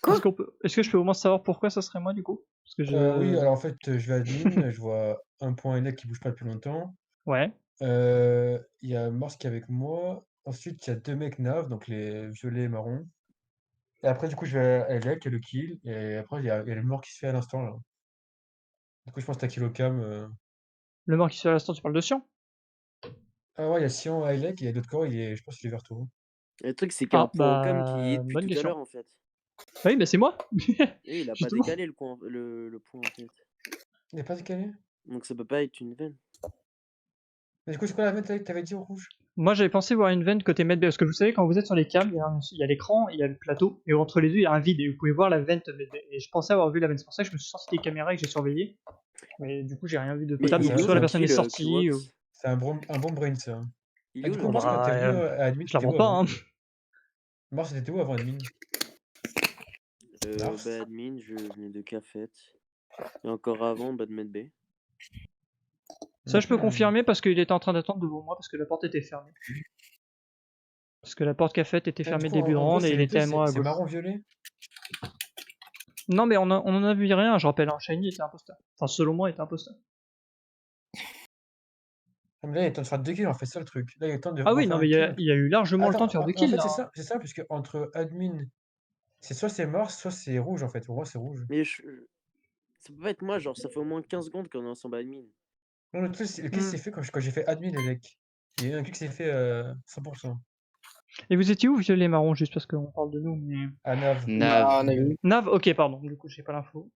Quoi? est-ce que je peux au moins savoir pourquoi ça serait moi du coup? Parce que Oui, je. alors en fait, je vais admin, je vois un point élect qui bouge pas depuis longtemps. Ouais. Il y a Mars qui est avec moi. Ensuite, il y a deux mecs nav, donc les violets et marrons. Et après, du coup, je vais à elect, il y a le kill. Et après, il y a le mort qui se fait à l'instant là. Du coup, je pense que t'as kill au cam. Le mort qui se fait à l'instant, tu parles de Sion? Ah ouais, il y a Sion à elect, et il y a d'autres corps, je pense qu'il est verto. Le truc, c'est qu'il y a un Ah, point au cam qui y est bah, depuis bonne tout à question. l'heure en fait. Oui, bah c'est moi. Et il a pas Justement. décalé le point en fait. Il n'est pas décalé? Donc ça peut pas être une veine. Mais du coup, c'est quoi la vente que t'avais dit au rouge? Moi j'avais pensé voir une veine côté medbay, parce que vous savez, quand vous êtes sur les cams, il y a l'écran, il y a le plateau, et entre les deux il y a un vide, et vous pouvez voir la veine medbay. Et je pensais avoir vu la veine, c'est pour ça que je me suis sorti des caméras et que j'ai surveillé. Mais du coup j'ai rien vu de Mais potable, il donc est où soit la ton personne est kill, sortie, ou... Cluewox? C'est un bon brain, ça. Il Et est où du le coup, Oh, Mars, kill? quand t'es venu à admin, je la t'étais vois où pas, avant? hein. Mars, t'étais où avant admin? Mars? Bah admin, je venais de Cafette. Et encore avant, bah de Medbay. Ça je peux Mhm. confirmer parce qu'il était en train d'attendre devant moi, parce que la porte était fermée. Parce que la porte cafette était Du fermée coup, début de en gros, ronde, et c'est il les était deux, à moi à c'est gauche. marron-violet? Non mais on en a vu rien, je rappelle, hein. Shiny était imposteur. Enfin selon moi il était imposteur. Ah, mais là, il est temps de faire 2 kills, on fait ça le truc. Là, il est temps de Ah oui, refaire non mais un il y kill. a, il y a eu largement le temps de faire Attends, 2 en kills fait, là. c'est ça, puisque entre admin, c'est soit c'est Mars, soit c'est rouge, en fait. Pour moi, c'est rouge. Mais ça peut pas être moi, genre ça fait au moins 15 secondes qu'on est ensemble admin. Non, le kill s'est fait quand j'ai fait admin, les lecs. Il y a eu un kill qui s'est fait 100%. Et vous étiez où, violet et marron, juste parce qu'on parle de nous, mais... À Nav. Bah, on a eu. Nav, ok, pardon, du coup j'ai pas l'info.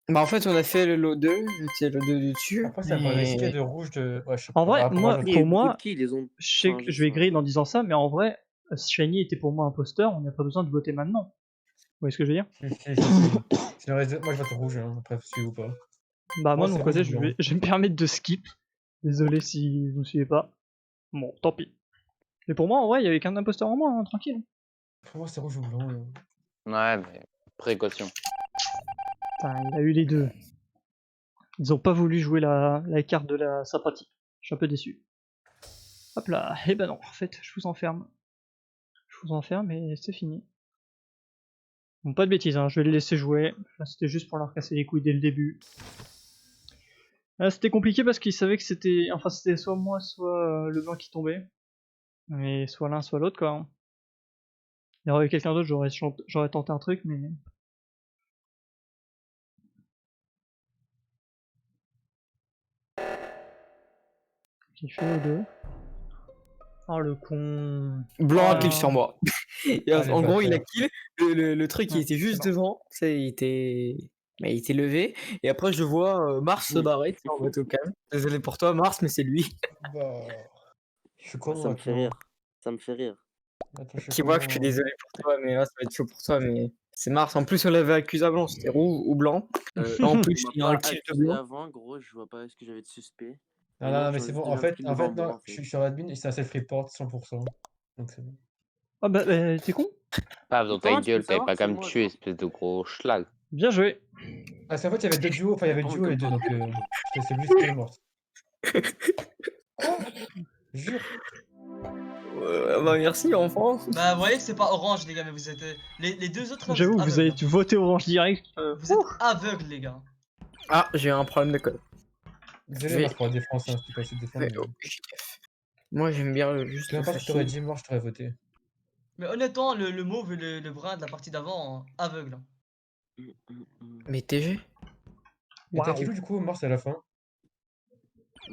Bah, en fait, on a fait le lot 2, j'étais le 2 du dessus. Après, ça va risquer Et... de rouge de. Ouais, je sais En pas. vrai, Par rapport à moi, l'autre. Il y a eu pour beaucoup de moi, kills, ils ont. je sais Enfin, que je vais griller en disant ça, mais en vrai, Shiny était pour moi imposteur, on n'a pas besoin de voter maintenant. Vous voyez ce que je veux dire? Si. Sinon, moi, je vote rouge, hein. Après, si ou pas. Bah moi de c'est mon rouge côté, ou je blanc. vais me permettre de skip. Désolé si vous me suivez pas. Bon, tant pis. Mais pour moi, en vrai, il y avait qu'un imposteur en moins, hein, tranquille. Pour moi, c'est rouge ou blanc. Ouais, mais précaution. Putain, il a eu les deux. Ils ont pas voulu jouer la carte de la sympathie. Je suis un peu déçu. Hop là, et ben non, en fait, je vous enferme. Je vous enferme et c'est fini. Bon, pas de bêtises, hein, je vais les laisser jouer. Là, c'était juste pour leur casser les couilles dès le début. Là, c'était compliqué parce qu'ils savaient que c'était... Enfin, c'était soit moi, soit le blanc qui tombait. Mais soit l'un, soit l'autre, quoi. Il y aurait eu quelqu'un d'autre, j'aurais tenté un truc, mais... J'ai fait les deux. Oh, le con. Blanc a Oh kill là. sur moi. Et Ah, les en gros, il a bâtards. kill. Le truc, il était juste devant. Tu sais, il était levé. Et après, je vois Mars se barrer. Tu sais, en au calme. Désolé pour toi, Mars, mais c'est lui. Bah. Je suis comment Ça me fait maintenant? rire. Ça me fait rire. Attends, je suis Tu vois comment? que je suis désolé pour toi, mais là, ça va être chaud pour toi. Mais c'est Mars. En plus, on l'avait accusé avant. C'était rouge ou blanc. En plus, On il y m'a a un pas kill de accusé blanc. avant, gros, je vois pas ce que j'avais de suspect. Non, Et non, non, mais tu c'est as bon. déjà le kill devant moi, Non, en je fait. suis sur admin et c'est un self-report 100%. Donc c'est bon. Ah bah, t'es con? Paf dans ta Comment tu peux gueule, t'avais savoir pas que qu'à c'est me moi, tuer, genre? espèce de gros schlag. Bien joué. Ah, c'est en fait, il y avait deux duos. Enfin, il y avait le Attends, duo et les deux. comme Donc, je te laissais juste qu'il est mort. Quoi? Jure. Bah, merci, enfant. Bah, vous voyez que c'est pas orange, les gars, mais vous êtes. Les deux autres là, vous J'avoue, êtes vous avez aveugles. voté orange direct. Vous êtes aveugles, les gars. Ah, j'ai un problème de code. Désolé, vais- Mars, pour la défense. Hein, c'était pas essayer de défendre. Ouais, Mais... oh, Moi, j'aime bien Je juste sais le même pas si t'aurais facile. dit mort, je t'aurais voté. Mais honnêtement, le mauve et le brun de la partie d'avant, aveugle. Mais TG Et t'as Waouh. kill où du coup, Mars à la fin?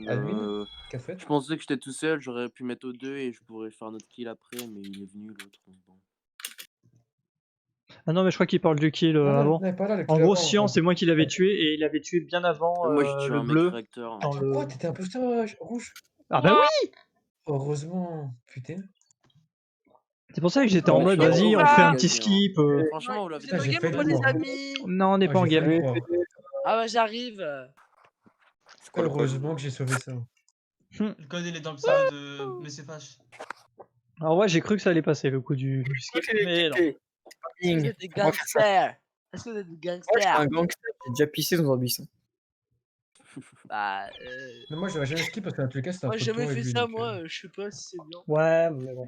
Admin? Euh, Qu'a fait? je pensais que j'étais tout seul, j'aurais pu mettre au 2 et je pourrais faire notre kill après, mais il est venu l'autre. Bon. Ah non, mais je crois qu'il parle du kill Non, non, avant. non, pas là, le En kill gros, avant. Sian, c'est moi qui l'avais tué et il avait tué bien avant Moi j'ai tué le un mec bleu. réacteur. Dans Attends, quoi? le... T'étais imposteur rouge? Ah bah oui! Heureusement, putain. C'est pour ça que j'étais Ouais, en mode, je suis vas-y, en on mode fait un gagner, petit skip. Franchement, vous l'avez Vous êtes Ah, au j'ai game failli ou pas, le les croire. amis? Non, on n'est Ah, pas en j'ai game. failli le croire. Ah bah j'arrive. C'est quoi le code? Heureusement que j'ai sauvé ça. Le code il est dans le pseudo de MSFH. Alors ouais, j'ai cru que ça allait passer le coup du skip, mais non. Est-ce que vous êtes des gangsters? Est-ce que vous êtes des Moi, je suis un gangsters? gangster, j'ai déjà pissé dans un buisson. Bah, Non, moi, j'aurais jamais skip parce que dans tous les cas, c'était moi entre j'ai jamais toi et fait lui. ça, donc, moi, je sais pas si c'est bien. Ouais, mais bon.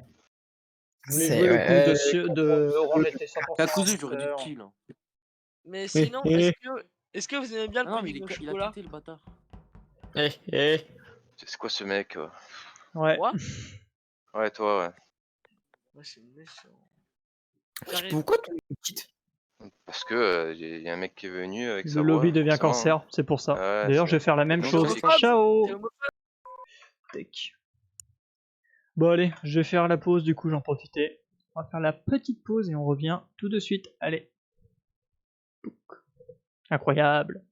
Je voulais C'est jouer le ouais, coup de Orange était 100%. T'as cousu, j'aurais dû imposteur. kill. Hein. Mais sinon, est-ce que vous aimez bien le Ah non, mais pudding au il a chocolat? quitté le bâtard. C'est quoi ce mec? Ouais. Quoi? Ouais, toi, ouais. Moi, c'est méchant. J'arrive. Pourquoi tu me quittes? Parce que y a un mec qui est venu avec sa Le voix. lobby devient forcément. cancer, c'est pour ça. Ouais, D'ailleurs, c'est- je vais faire la même Donc, chose. c'est- Ciao. T'es homophobe? Tac. Bon allez, je vais faire la pause, du coup j'en profitais. On va faire la petite pause et on revient tout de suite. Allez. Pouc. Incroyable.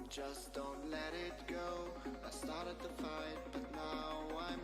Just don't let it go. I started the fight, but now I'm